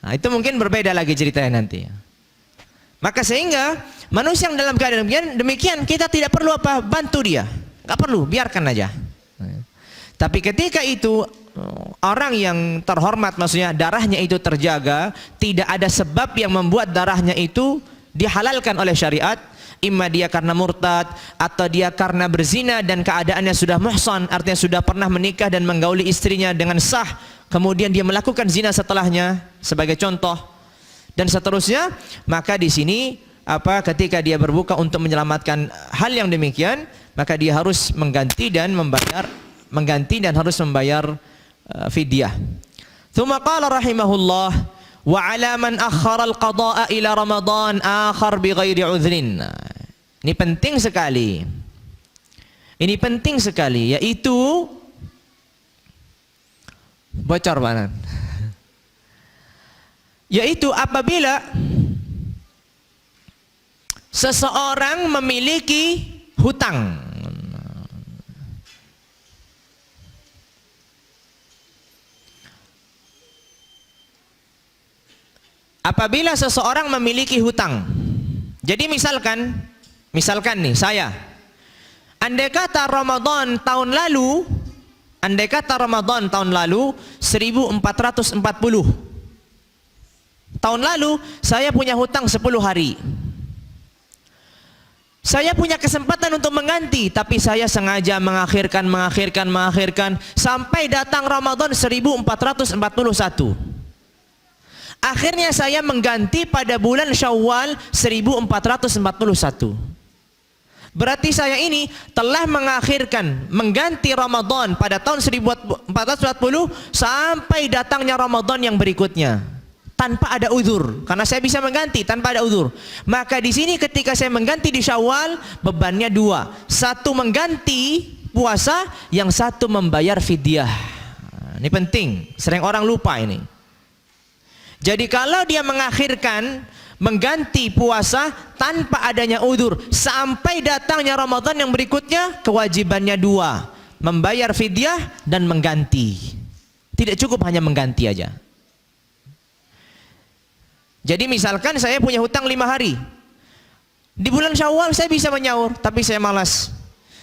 Nah, itu mungkin berbeda lagi ceritanya nanti. Maka sehingga manusia yang dalam keadaan demikian kita tidak perlu apa? Bantu dia. Nggak perlu, biarkan aja. Tapi ketika itu orang yang terhormat, maksudnya darahnya itu terjaga, tidak ada sebab yang membuat darahnya itu dihalalkan oleh syariat. Imma dia karena murtad atau dia karena berzina dan keadaannya sudah muhsan, artinya sudah pernah menikah dan menggauli istrinya dengan sah, kemudian dia melakukan zina setelahnya, sebagai contoh. Dan seterusnya, maka di sini ketika dia berbuka untuk menyelamatkan hal yang demikian, maka dia harus mengganti dan harus membayar fidyah. Tsumma qala rahimahullah wa 'ala man akhkhara al-qada'a ila Ramadan akhar bighairi 'udhrin. Ini penting sekali. Ini penting sekali, yaitu bocor mana? Yaitu apabila seseorang memiliki hutang. Apabila seseorang memiliki hutang. Jadi misalkan nih saya, andai kata Ramadan tahun lalu 1440. Tahun lalu saya punya hutang 10 hari. Saya punya kesempatan untuk mengganti, tapi saya sengaja mengakhirkan sampai datang Ramadan 1441. Akhirnya saya mengganti pada bulan Syawal 1441. Berarti saya ini telah mengganti Ramadan pada tahun 1440 sampai datangnya Ramadan yang berikutnya. Tanpa ada uzur, karena saya bisa mengganti tanpa ada uzur. Maka di sini ketika saya mengganti di Syawal, bebannya dua. Satu mengganti puasa, yang satu membayar fidyah. Ini penting, sering orang lupa ini. Jadi kalau dia mengganti puasa tanpa adanya uzur sampai datangnya Ramadan yang berikutnya, kewajibannya dua, membayar fidyah dan mengganti. Tidak cukup hanya mengganti aja. Jadi misalkan saya punya hutang 5 hari. Di bulan Syawal saya bisa menyaur, tapi saya malas.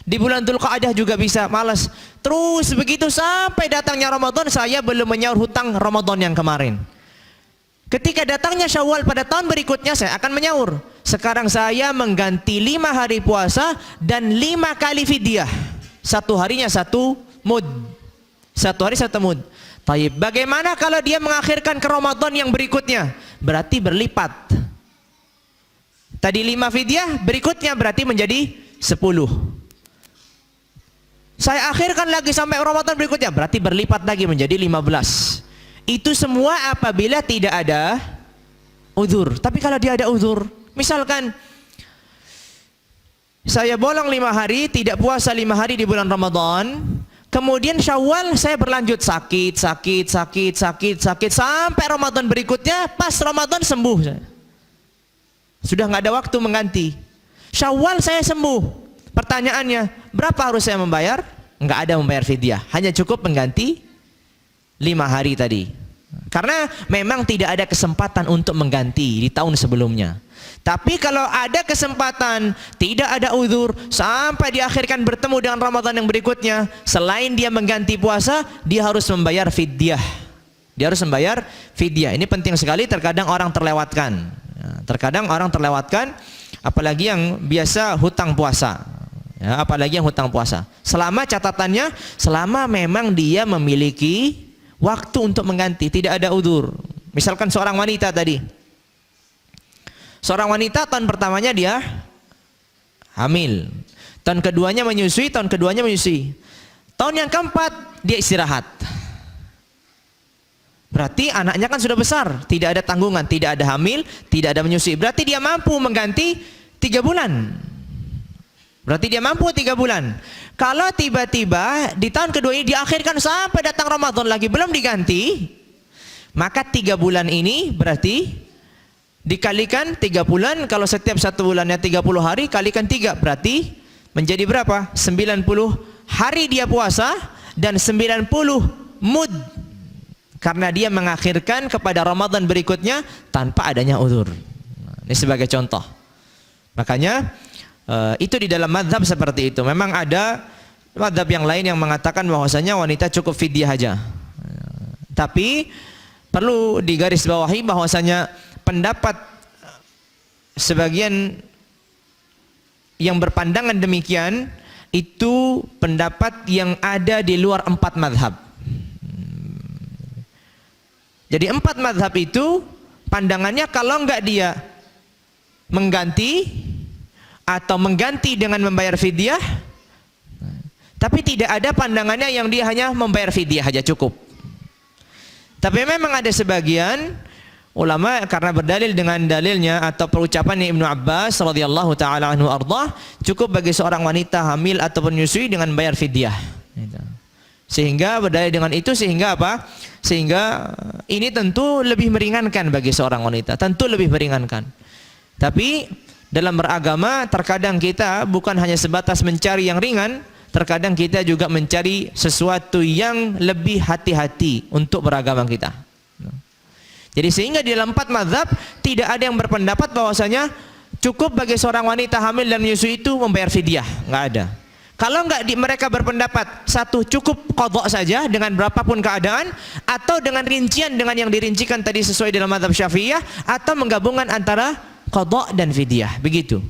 Di bulan Dzulqa'dah juga bisa, malas. Terus begitu sampai datangnya Ramadan, saya belum menyaur hutang Ramadan yang kemarin. Ketika datangnya Syawal pada tahun berikutnya, saya akan menyaur. Sekarang saya mengganti 5 hari puasa dan 5 kali fidyah. Satu harinya 1 mud. 1 hari 1 mud. Taib. Bagaimana kalau dia mengakhirkan ke Ramadan yang berikutnya? Berarti berlipat. Tadi 5 fidyah, berikutnya berarti menjadi 10. Saya akhirkan lagi sampai Ramadan berikutnya, berarti berlipat lagi menjadi 15. Itu semua apabila tidak ada uzur. Tapi kalau dia ada uzur, misalkan saya bolong 5 hari, tidak puasa 5 hari di bulan Ramadan, kemudian Syawal saya berlanjut sakit sampai Ramadan berikutnya, pas Ramadan sembuh. Sudah nggak ada waktu mengganti. Syawal saya sembuh. Pertanyaannya, berapa harus saya membayar? Nggak ada membayar fidyah, hanya cukup mengganti 5 hari tadi. Karena memang tidak ada kesempatan untuk mengganti di tahun sebelumnya. Tapi kalau ada kesempatan, tidak ada uzur, sampai diakhirkan bertemu dengan Ramadan yang berikutnya, selain dia mengganti puasa, dia harus membayar fidyah. Dia harus membayar fidyah. Ini penting sekali, terkadang orang terlewatkan. Terkadang orang terlewatkan, apalagi yang biasa hutang puasa. Ya, apalagi yang hutang puasa. Selama catatannya, selama memang dia memiliki waktu untuk mengganti, tidak ada uzur. Misalkan seorang wanita tadi. Seorang wanita tahun pertamanya dia hamil. Tahun keduanya menyusui, tahun keduanya menyusui. Tahun yang keempat dia istirahat. Berarti anaknya kan sudah besar, tidak ada tanggungan, tidak ada hamil, tidak ada menyusui. Berarti dia mampu mengganti 3 bulan. Berarti dia mampu 3 bulan. Kalau tiba-tiba di tahun kedua ini diakhirkan sampai datang Ramadan lagi belum diganti, maka 3 bulan ini berarti dikalikan 3 bulan. Kalau setiap 1 bulannya 30 hari, kalikan 3, berarti menjadi berapa? 90 hari dia puasa dan 90 mud. Karena dia mengakhirkan kepada Ramadan berikutnya tanpa adanya uzur. Ini sebagai contoh. Makanya itu di dalam mazhab seperti itu. Memang ada mazhab yang lain yang mengatakan bahwasanya wanita cukup fidyah aja. Tapi perlu digarisbawahi bahwasanya pendapat sebagian yang berpandangan demikian itu pendapat yang ada di luar 4 mazhab. Jadi 4 mazhab itu pandangannya kalau enggak dia mengganti atau mengganti dengan membayar fidyah, tapi tidak ada pandangannya yang dia hanya membayar fidyah saja cukup. Tapi memang ada sebagian ulama karena berdalil dengan dalilnya atau perucapan Ibnu Abbas radhiyallahu taala anhu ardah, cukup bagi seorang wanita hamil ataupun menyusui dengan bayar fidyah. Sehingga berdalil dengan itu, sehingga apa? Sehingga ini tentu lebih meringankan bagi seorang wanita, tentu lebih meringankan. Tapi dalam beragama terkadang kita bukan hanya sebatas mencari yang ringan, terkadang kita juga mencari sesuatu yang lebih hati-hati untuk beragama kita. Jadi sehingga di dalam 4 mazhab tidak ada yang berpendapat bahwasanya cukup bagi seorang wanita hamil dan menyusui itu membayar fidyah, nggak ada. Kalau nggak mereka berpendapat satu cukup qadha saja dengan berapapun keadaan, atau dengan rincian dengan yang dirincikan tadi sesuai dalam mazhab Syafi'iyah, atau menggabungkan antara qadha dan fidyah, begitu.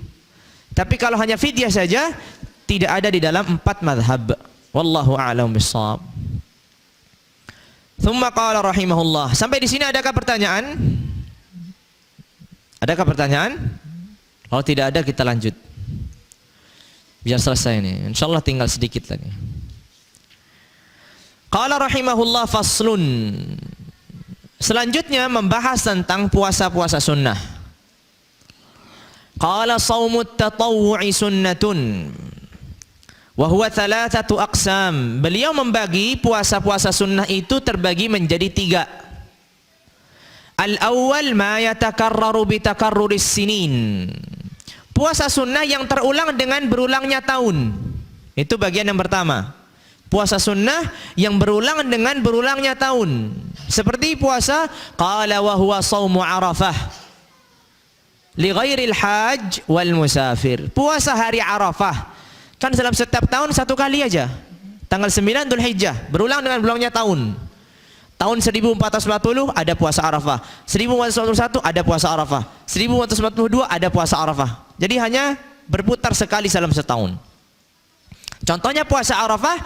Tapi kalau hanya fidyah saja tidak ada di dalam 4 mazhab. Wallahu a'lam bishawab. Tsumma qala rahimahullah. Sampai di sini adakah pertanyaan? Adakah pertanyaan? Kalau tidak ada kita lanjut. Biar selesai ini. Insyaallah tinggal sedikit lagi. Qala rahimahullah faslun. Selanjutnya membahas tentang puasa-puasa sunnah. Qala shaumut tatawwu'i sunnatun wa huwa 3 aqsam. Beliau membagi puasa-puasa sunnah itu terbagi menjadi 3. Al-awwal ma yatakarraru bi takarruris sinin. Puasa sunnah yang terulang dengan berulangnya tahun. Itu bagian yang pertama. Puasa sunnah yang berulang dengan berulangnya tahun. Seperti puasa qala wa huwa shaumu Arafah li ghairil hajj wal musafir. Puasa hari Arafah. Kan dalam setiap tahun satu kali aja. Tanggal 9 Dzulhijjah, berulang dengan berulangnya tahun. Tahun 1440 ada puasa Arafah, 1441 ada puasa Arafah, 1442 ada puasa Arafah. Jadi hanya berputar sekali dalam setahun. Contohnya puasa Arafah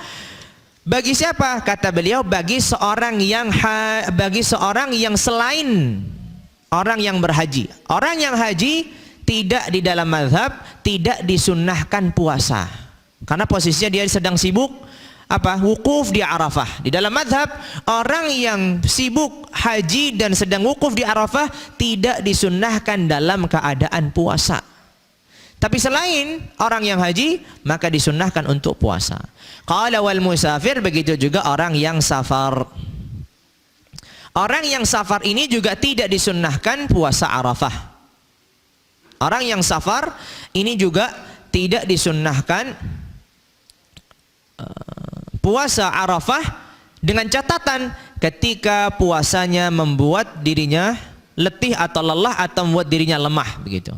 bagi siapa? Kata beliau bagi seorang yang selain orang yang berhaji. Orang yang haji tidak di dalam mazhab tidak disunnahkan puasa. Karena posisinya dia sedang sibuk wukuf di Arafah. Di dalam mazhab orang yang sibuk haji dan sedang wukuf di Arafah tidak disunnahkan dalam keadaan puasa. Tapi selain orang yang haji maka disunnahkan untuk puasa. Qala wal musafir, begitu juga orang yang safar. Orang yang safar ini juga tidak disunnahkan puasa Arafah. Orang yang safar ini juga tidak disunnahkan puasa Arafah, dengan catatan ketika puasanya membuat dirinya letih atau lelah atau membuat dirinya lemah begitu.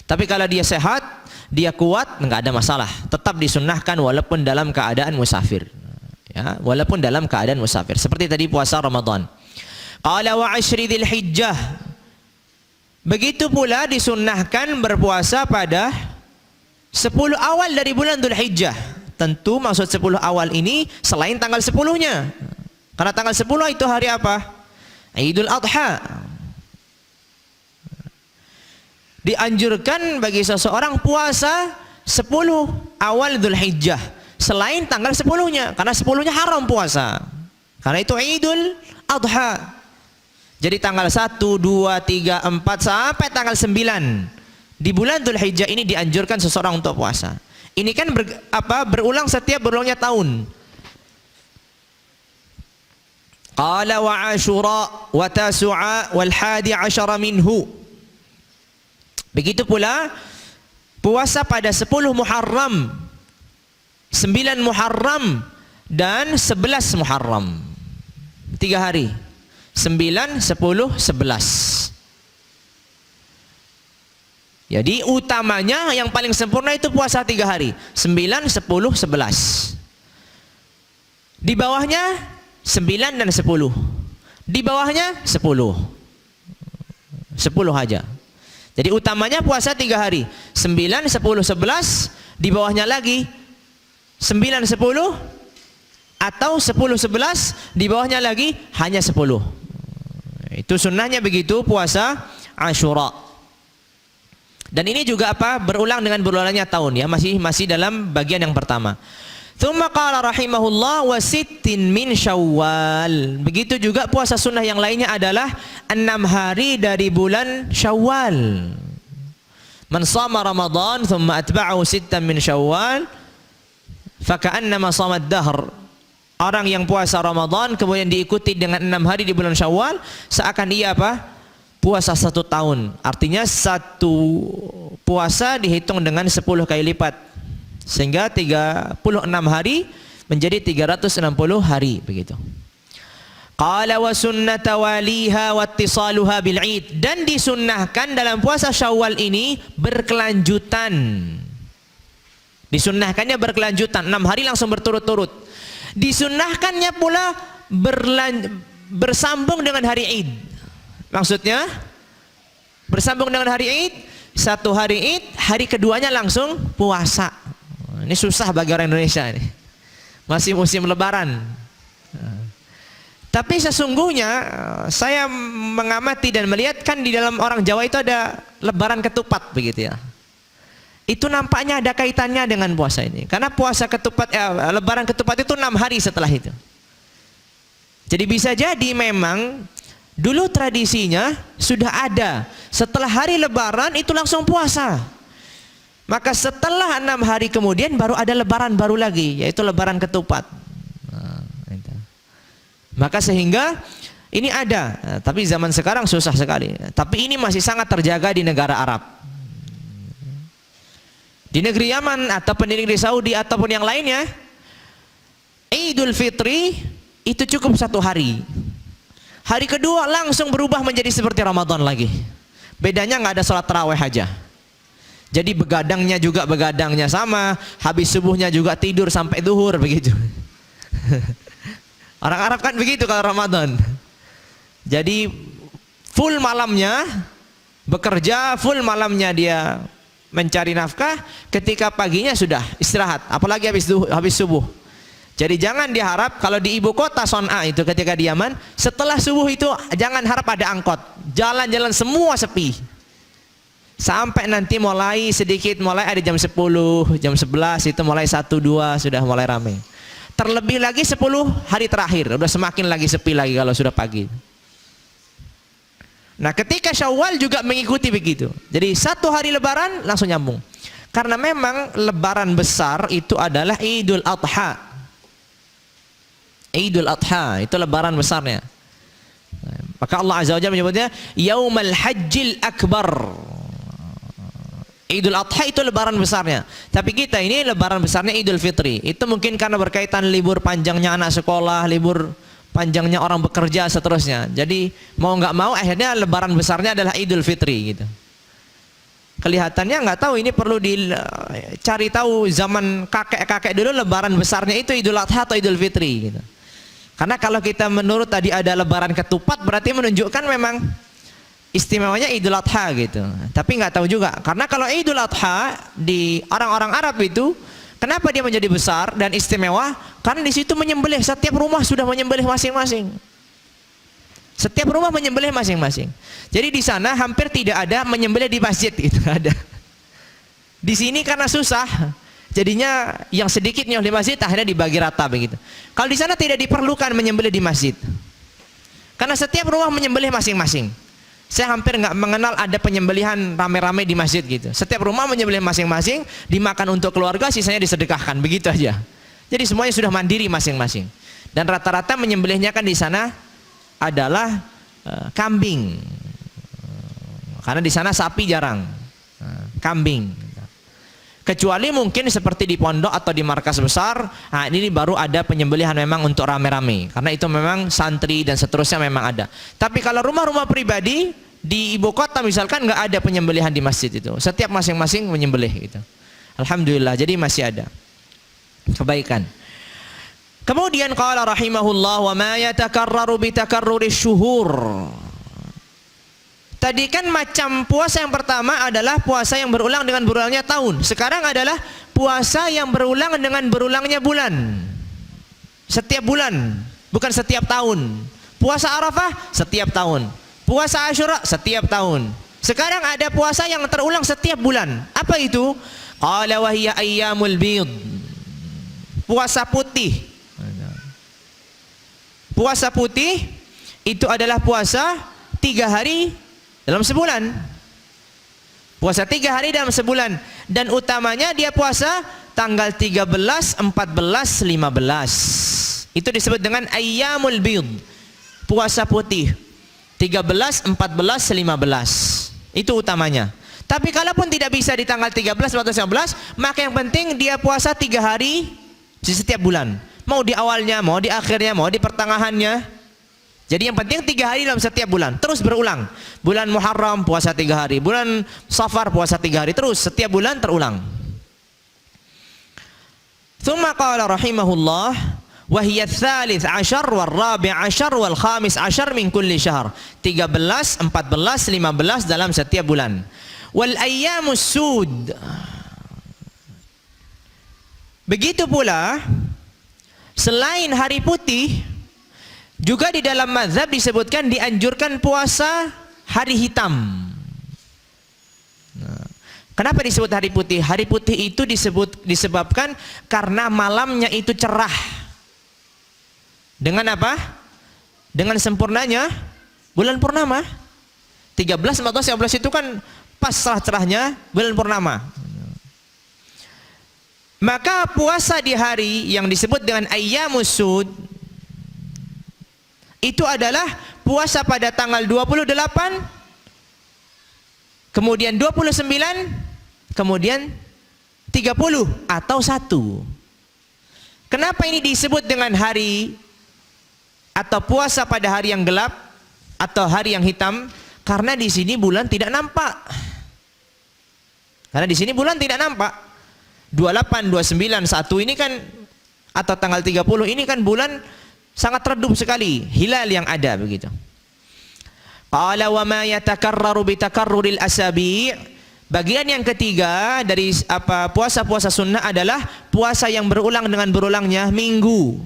Tapi kalau dia sehat, dia kuat, enggak ada masalah. Tetap disunnahkan walaupun dalam keadaan musafir. Ya, walaupun dalam keadaan musafir. Seperti tadi puasa Ramadan. Qala wa ashri Dzulhijjah. Begitu pula disunnahkan berpuasa pada 10 awal dari bulan Dzulhijjah. Tentu maksud 10 awal ini selain tanggal 10-nya. Karena tanggal 10 itu hari apa? Idul Adha. Dianjurkan bagi seseorang puasa 10 awal Dzulhijjah selain tanggal 10-nya, karena 10-nya haram puasa. Karena itu Idul Adha. Jadi tanggal 1, 2, 3, 4 sampai tanggal 9 di bulan Dzulhijjah ini dianjurkan seseorang untuk puasa. Ini kan berulang setiap berulangnya tahun. Qala wa Ashura wa Tasu'a wal 11 minhu. Begitu pula puasa pada 10 Muharram, 9 Muharram dan 11 Muharram. 3 hari. 9, 10, 11. Jadi utamanya yang paling sempurna itu puasa 3 hari. 9, 10, 11. Di bawahnya 9 dan 10. Di bawahnya 10. 10 aja. Jadi utamanya puasa 3 hari. 9, 10, 11. Di bawahnya lagi 9, 10. Atau 10, 11. Di bawahnya lagi hanya 10. Itu sunnahnya begitu puasa Ashura. Dan ini juga berulang dengan berulangnya tahun ya, masih dalam bagian yang pertama. Tsumma qala rahimahullah wa sittin min Syawal. Begitu juga puasa sunnah yang lainnya adalah 6 hari dari bulan Syawal. Man shama Ramadan thumma atba'ahu sittan min Syawal faka'annama shama ad-dahr. Orang yang puasa Ramadan kemudian diikuti dengan 6 hari di bulan Syawal, seakan ia puasa 1 tahun. Artinya satu puasa dihitung dengan 10 kali lipat. Sehingga 36 hari menjadi 360 hari begitu. Qala wa sunnata waliha wa ittisaluha bil Id. Dan disunnahkan dalam puasa Syawal ini berkelanjutan. Disunnahkannya berkelanjutan, 6 hari langsung berturut-turut. Disunnahkannya pula bersambung dengan hari Id. Maksudnya bersambung dengan hari Id, 1 hari Id, hari keduanya langsung puasa. Ini susah bagi orang Indonesia ini. Masih musim lebaran. Tapi sesungguhnya saya mengamati dan melihat kan di dalam orang Jawa itu ada lebaran ketupat begitu ya. Itu nampaknya ada kaitannya dengan puasa ini. Karena puasa ketupat lebaran ketupat itu 6 hari setelah itu. Jadi bisa jadi memang dulu tradisinya sudah ada. Setelah hari lebaran itu langsung puasa. Maka setelah 6 hari kemudian baru ada lebaran baru lagi, yaitu lebaran ketupat. Maka sehingga ini ada, tapi zaman sekarang susah sekali. Tapi ini masih sangat terjaga di negara Arab. Di negeri Yaman ataupun di negeri Saudi ataupun yang lainnya, Idul Fitri itu cukup 1 hari. Hari kedua langsung berubah menjadi seperti Ramadan lagi. Bedanya nggak ada sholat tarawih aja. Jadi begadangnya juga begadangnya sama, habis subuhnya juga tidur sampai zuhur begitu. Orang Arab kan begitu kalau Ramadan. Jadi full malamnya bekerja, full malamnya dia mencari nafkah, ketika paginya sudah istirahat, apalagi habis subuh. Jadi jangan diharap kalau di ibu kota Son'a itu ketika di Yaman, setelah subuh itu jangan harap ada angkot, jalan-jalan semua sepi. Sampai nanti mulai sedikit, mulai ada jam 10, jam 11 itu mulai 1, 2 sudah mulai ramai. Terlebih lagi 10 hari terakhir, udah semakin lagi sepi lagi kalau sudah pagi. Nah ketika Syawal juga mengikuti begitu. Jadi 1 hari lebaran langsung nyambung. Karena memang lebaran besar itu adalah Idul Adha. Idul Adha itu lebaran besarnya. Maka Allah Azza wa Jalla menyebutnya Yaumul Hajjil Akbar. Idul Adha itu lebaran besarnya. Tapi kita ini lebaran besarnya Idul Fitri. Itu mungkin karena berkaitan libur panjangnya anak sekolah, libur panjangnya orang bekerja, seterusnya. Jadi mau nggak mau akhirnya lebaran besarnya adalah Idul Fitri gitu. Kelihatannya nggak tahu, ini perlu dicari tahu zaman kakek-kakek dulu lebaran besarnya itu Idul Adha atau Idul Fitri gitu. Karena kalau kita menurut tadi ada lebaran ketupat berarti menunjukkan memang istimewanya Idul Adha gitu. Tapi nggak tahu juga. Karena kalau Idul Adha di orang-orang Arab itu kenapa dia menjadi besar dan istimewa? Karena di situ menyembelih, setiap rumah sudah menyembelih masing-masing. Setiap rumah menyembelih masing-masing. Jadi di sana hampir tidak ada menyembelih di masjid itu ada. Di sini karena susah, jadinya yang sedikitnya di masjid akhirnya dibagi rata begitu. Kalau di sana tidak diperlukan menyembelih di masjid. Karena setiap rumah menyembelih masing-masing. Saya hampir nggak mengenal ada penyembelihan rame-rame di masjid gitu. Setiap rumah menyembelih masing-masing, dimakan untuk keluarga, sisanya disedekahkan, begitu aja. Jadi semuanya sudah mandiri masing-masing. Dan rata-rata menyembelihnya kan di sana adalah kambing. Karena di sana sapi jarang. Kambing. Kecuali mungkin seperti di pondok atau di markas besar, nah ini baru ada penyembelihan memang untuk rame-rame. Karena itu memang santri dan seterusnya memang ada. Tapi kalau rumah-rumah pribadi di ibu kota misalkan nggak ada penyembelihan di masjid itu. Setiap masing-masing menyembelih gitu. Alhamdulillah, jadi masih ada kebaikan. Kemudian qala rahimahullah wa ma yatakarraru bi takarrurish syuhur. Tadi kan macam puasa yang pertama adalah puasa yang berulang dengan berulangnya tahun. Sekarang adalah puasa yang berulang dengan berulangnya bulan. Setiap bulan, bukan setiap tahun. Puasa Arafah setiap tahun. Puasa Asyura setiap tahun. Sekarang ada puasa yang terulang setiap bulan. Apa itu? Qala wa hiya ayyamul bid. Puasa putih. Puasa putih itu adalah puasa 3 hari dalam sebulan. Puasa 3 hari dalam sebulan. Dan utamanya dia puasa tanggal 13, 14, 15. Itu disebut dengan ayyamul bid. Puasa putih 13, 14, 15. Itu utamanya. Tapi kalaupun tidak bisa di tanggal 13, 14, 15, maka yang penting dia puasa 3 hari di setiap bulan. Mau di awalnya, mau di akhirnya, mau di pertengahannya. Jadi yang penting 3 hari dalam setiap bulan, terus berulang. Bulan Muharram puasa 3 hari, bulan Safar puasa 3 hari, terus setiap bulan terulang. Tsumma qala rahimahullah wa hiya ats-tsalits 'ashar wal rabi' 'ashar wal khamis 'ashar min kulli syahr. 13, 14, 15 dalam setiap bulan. Wal ayyamus sud. Begitu pula selain hari putih, juga di dalam mazhab disebutkan dianjurkan puasa hari hitam. Nah, kenapa disebut hari putih? Hari putih itu disebabkan karena malamnya itu cerah. Dengan apa? Dengan sempurnanya bulan purnama. 13, 14, 15 itu kan pas cerah-cerahnya bulan purnama. Maka puasa di hari yang disebut dengan ayyamus sud itu adalah puasa pada tanggal 28, kemudian 29, kemudian 30 atau 1. Kenapa ini disebut dengan hari atau puasa pada hari yang gelap atau hari yang hitam? Karena di sini bulan tidak nampak. Karena di sini bulan tidak nampak. 28, 29, 1 ini kan, atau tanggal 30 ini kan bulan sangat redup sekali, hilal yang ada begitu. Qala wa ma yatakarraru bi takarruril asabi'. Bagian yang ketiga dari puasa-puasa sunnah adalah puasa yang berulang dengan berulangnya minggu,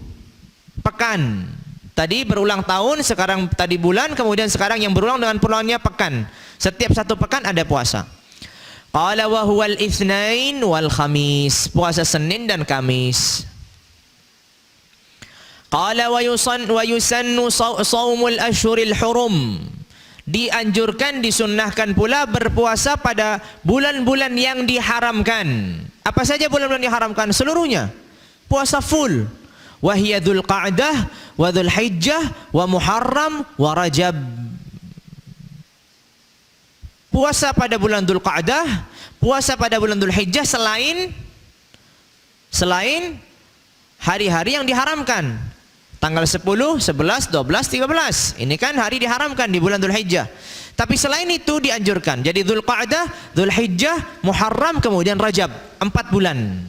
pekan. Tadi berulang tahun, sekarang tadi bulan, kemudian sekarang yang berulang dengan berulangnya pekan. Setiap satu pekan ada puasa. Qala wa huwal itsnain wal khamis. Puasa Senin dan Kamis. Qala wa yusannu shaumul ashhuril hurum. Dianjurkan, disunnahkan pula berpuasa pada bulan-bulan yang diharamkan. Apa saja bulan-bulan yang diharamkan? Seluruhnya. Puasa full. Wahiya Dzulqa'dah wa Dzulhijjah wa Muharram wa Rajab. Puasa pada bulan Dzulqa'dah, puasa pada bulan Dzulhijjah selain hari-hari yang diharamkan. Tanggal 10, 11, 12, 13. Ini kan hari diharamkan di bulan Dzulhijjah. Tapi selain itu dianjurkan. Jadi Dzulqa'dah, Dzulhijjah, Muharram, kemudian Rajab. 4 bulan.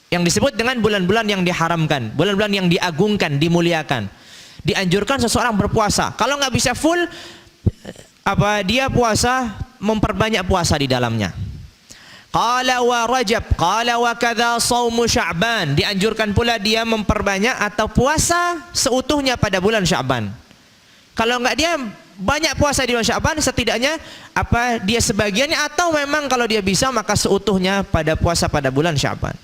Yang disebut dengan bulan-bulan yang diharamkan. Bulan-bulan yang diagungkan, dimuliakan. Dianjurkan seseorang berpuasa. Kalau nggak bisa full, dia puasa, memperbanyak puasa di dalamnya. Qala wa Rajab, qala wa kadza shaumu Sya'ban. Dianjurkan pula dia memperbanyak atau puasa seutuhnya pada bulan Sya'ban. Kalau enggak dia banyak puasa di bulan Sya'ban, setidaknya dia sebagiannya, atau memang kalau dia bisa maka seutuhnya pada puasa pada bulan Sya'ban.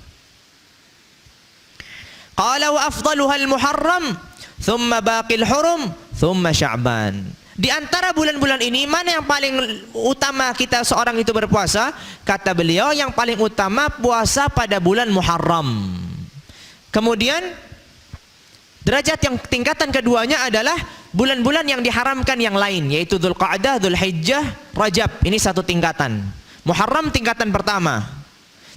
Qala wa afdaluha al-Muharram, thumma baqil hurum, thumma Sya'ban. Di antara bulan-bulan ini, mana yang paling utama kita seorang itu berpuasa? Kata beliau, yang paling utama puasa pada bulan Muharram. Kemudian derajat yang tingkatan keduanya adalah bulan-bulan yang diharamkan yang lain, yaitu Dzulqa'dah, Dzulhijjah, Rajab. Ini satu tingkatan. Muharram tingkatan pertama.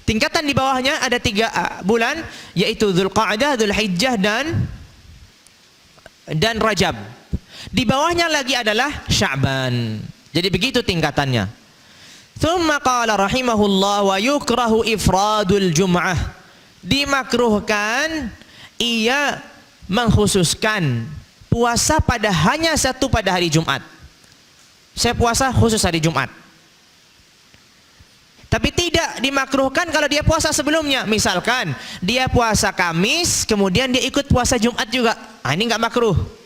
Tingkatan di bawahnya ada 3 bulan, yaitu Dzulqa'dah, Dzulhijjah dan Rajab. Di bawahnya lagi adalah Sya'ban. Jadi begitu tingkatannya. Tsumma qala rahimahullah wa yukrahu ifradul jum'ah. Dimakruhkan ia mengkhususkan puasa hanya satu pada hari Jumat. Saya puasa khusus hari Jumat. Tapi tidak dimakruhkan kalau dia puasa sebelumnya. Misalkan dia puasa Kamis, kemudian dia ikut puasa Jumat juga. Ini enggak makruh.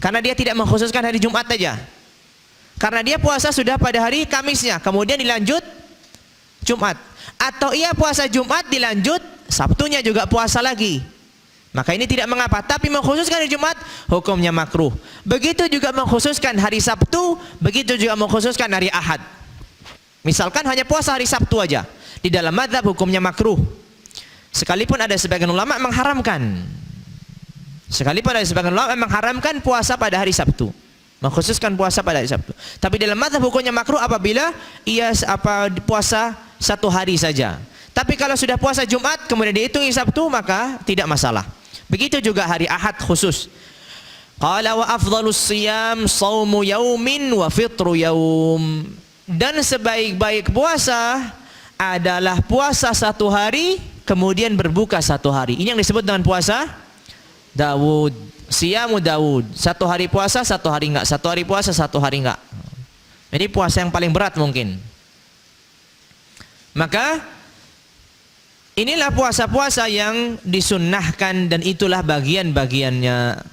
Karena dia tidak mengkhususkan hari Jumat saja. Karena dia puasa sudah pada hari Kamisnya, kemudian dilanjut Jumat. Atau ia puasa Jumat dilanjut Sabtunya juga puasa lagi. Maka ini tidak mengapa. Tapi mengkhususkan hari Jumat, hukumnya makruh. Begitu juga mengkhususkan hari Sabtu, begitu juga mengkhususkan hari Ahad. Misalkan hanya puasa hari Sabtu aja. Di dalam mazhab hukumnya makruh. Sekalipun ada sebagian ulama mengharamkan. Mengharamkan puasa pada hari Sabtu, mengkhususkan puasa pada hari Sabtu. Tapi dalam mazhab hukumnya makruh apabila ia puasa satu hari saja. Tapi kalau sudah puasa Jumat kemudian dihitungi Sabtu, maka tidak masalah. Begitu juga hari Ahad khusus. Qala wa afdhalus siyam shaumu yaumin wa fitru yaum. Dan sebaik-baik puasa adalah puasa satu hari kemudian berbuka satu hari. Ini yang disebut dengan puasa Daud, siyamu Daud. Satu hari puasa, satu hari enggak. Satu hari puasa, satu hari enggak. Ini puasa yang paling berat mungkin. Maka inilah puasa-puasa yang disunnahkan dan itulah bagian-bagiannya.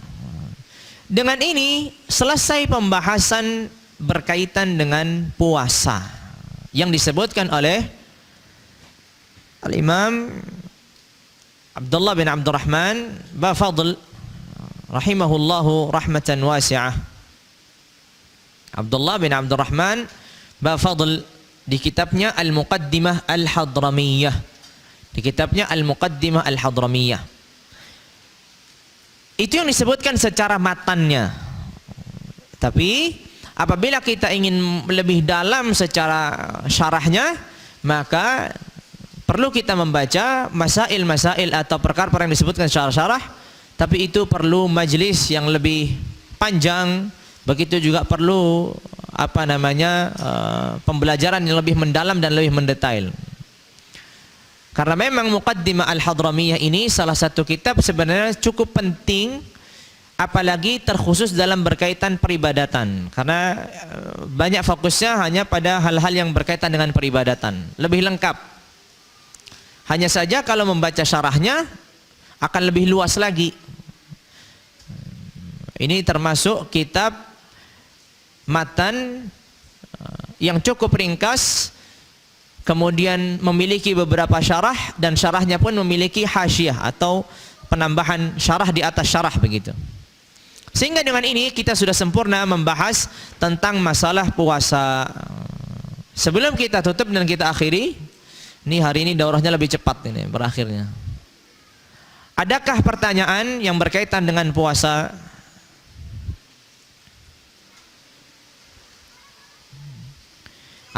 Dengan ini selesai pembahasan berkaitan dengan puasa yang disebutkan oleh Al-Imam Abdullah bin Abdurrahman Bafadl rahimahullahu rahmatan wasi'ah. Abdullah bin Abdurrahman Bafadl di kitabnya Al-Muqaddimah Al-Hadramiyah. Di kitabnya Al-Muqaddimah Al-Hadramiyah. Itu yang disebutkan secara matannya. Tapi apabila kita ingin lebih dalam secara syarahnya, maka perlu kita membaca masail-masail atau perkara-perkara yang disebutkan secara syarah, tapi itu perlu majlis yang lebih panjang. Begitu juga perlu pembelajaran yang lebih mendalam dan lebih mendetail. Karena memang Muqaddimah Al-Hadramiyah ini salah satu kitab sebenarnya cukup penting, apalagi terkhusus dalam berkaitan peribadatan. Karena banyak fokusnya hanya pada hal-hal yang berkaitan dengan peribadatan. Lebih lengkap. Hanya saja kalau membaca syarahnya akan lebih luas lagi. Ini termasuk kitab matan yang cukup ringkas, kemudian memiliki beberapa syarah, dan syarahnya pun memiliki hasyiah atau penambahan syarah di atas syarah begitu. Sehingga dengan ini kita sudah sempurna membahas tentang masalah puasa. Sebelum kita tutup dan kita akhiri, ini hari ini daurahnya lebih cepat ini berakhirnya. Adakah pertanyaan yang berkaitan dengan puasa?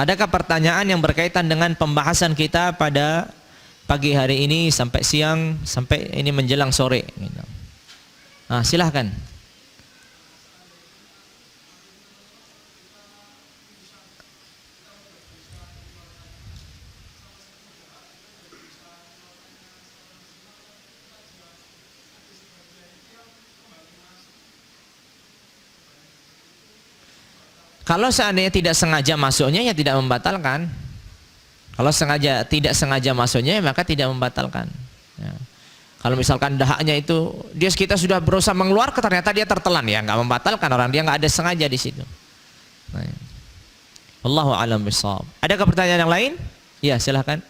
Adakah pertanyaan yang berkaitan dengan pembahasan kita pada pagi hari ini sampai siang, sampai ini menjelang sore? Nah, silahkan. Kalau seandainya tidak sengaja masuknya, ya tidak membatalkan. Kalau tidak sengaja masuknya, maka tidak membatalkan. Ya. Kalau misalkan dahaknya itu kita sudah berusaha mengeluarkan, ternyata dia tertelan, ya nggak membatalkan, orang dia nggak ada sengaja di situ. Nah, ya. Wallahu a'lam bishawab. Adakah pertanyaan yang lain? Ya, silahkan.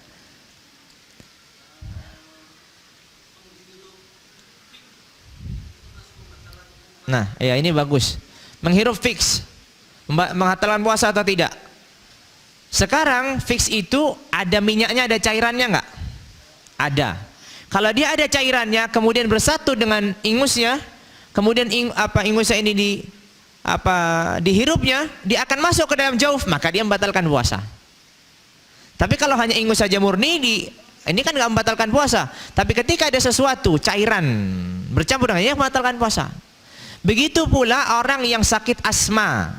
Nah, ya ini bagus. Menghirup fix. Menghatalkan puasa atau tidak? Sekarang fix itu ada minyaknya, ada cairannya nggak? Ada. Kalau dia ada cairannya, kemudian bersatu dengan ingusnya, kemudian ingusnya ini dihirupnya, dia akan masuk ke dalam jauf, maka dia membatalkan puasa. Tapi kalau hanya ingus saja murni, ini kan nggak membatalkan puasa. Tapi ketika ada sesuatu cairan bercampur dengannya, membatalkan puasa. Begitu pula orang yang sakit asma.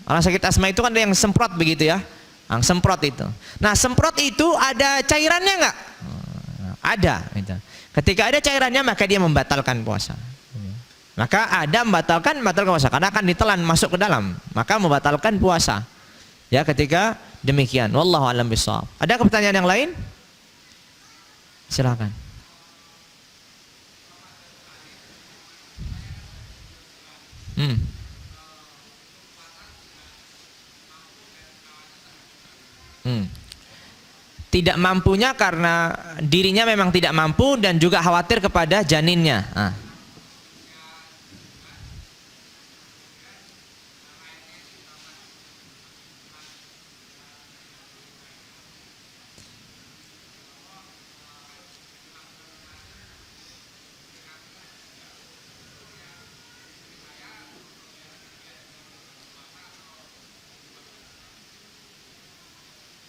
Orang sakit asma itu kan ada yang semprot begitu ya, yang semprot itu. Nah, semprot itu ada cairannya nggak? Ada. Gitu. Ketika ada cairannya, maka dia membatalkan puasa. Maka ada membatalkan puasa karena akan ditelan masuk ke dalam, maka membatalkan puasa. Ya, ketika demikian. Wallahu a'lam bishawab. Ada pertanyaan yang lain? Silakan. Tidak mampunya karena dirinya memang tidak mampu dan juga khawatir kepada janinnya.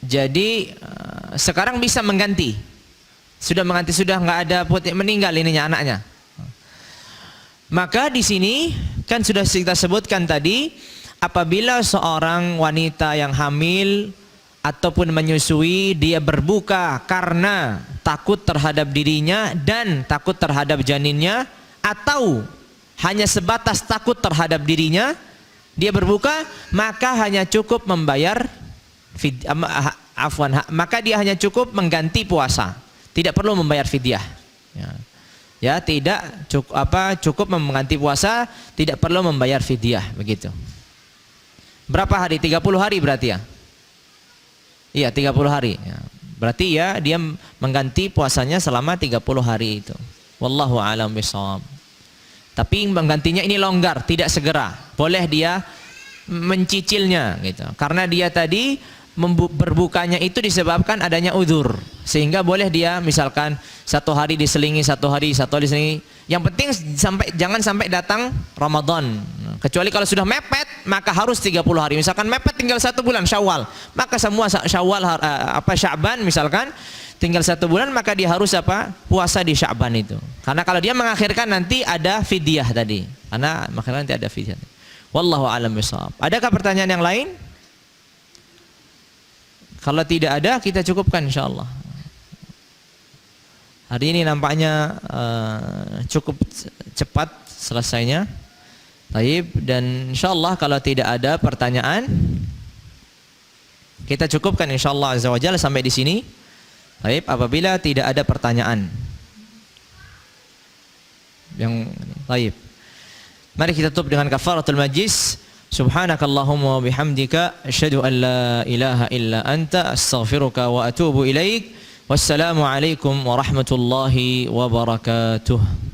Jadi sekarang bisa mengganti, sudah nggak ada putih, meninggal ininya anaknya. Maka di sini kan sudah kita sebutkan tadi, apabila seorang wanita yang hamil ataupun menyusui, dia berbuka karena takut terhadap dirinya dan takut terhadap janinnya, atau hanya sebatas takut terhadap dirinya, dia berbuka, maka hanya cukup membayar maka dia hanya cukup mengganti puasa, tidak perlu membayar fidyah. Ya, tidak cukup mengganti puasa, tidak perlu membayar fidyah begitu. Berapa hari? 30 hari berarti ya? Iya, 30 hari. Ya. Berarti ya dia mengganti puasanya selama 30 hari itu. Wallahu a'lam bishawab. Tapi menggantinya ini longgar, tidak segera. Boleh dia mencicilnya gitu. Karena dia tadi berbukanya itu disebabkan adanya udzur, sehingga boleh dia misalkan 1 hari diselingi, 1 hari diselingi. Yang penting jangan sampai datang Ramadan. Kecuali kalau sudah mepet, maka harus 30 hari. Misalkan mepet tinggal 1 bulan Syawal, maka semua Syawal Sya'ban misalkan tinggal 1 bulan, maka dia harus puasa di Sya'ban itu. Karena kalau dia mengakhirkan nanti ada fidyah tadi. Karena mengakhirkan nanti ada fidyah. Wallahu a'lam bishawab. Adakah pertanyaan yang lain? Kalau tidak ada, kita cukupkan insyaallah. Hari ini nampaknya cukup cepat selesainya. Baik, dan insyaallah kalau tidak ada pertanyaan, kita cukupkan insyaallah azza wajalla sampai di sini. Baik, apabila tidak ada pertanyaan. Yang baik. Mari kita tutup dengan kafaratul majlis. Subhanakallahumma wa bihamdika asyhadu an la ilaha illa anta astaghfiruka wa atubu ilaik. Wassalamu alaikum warahmatullahi wabarakatuh.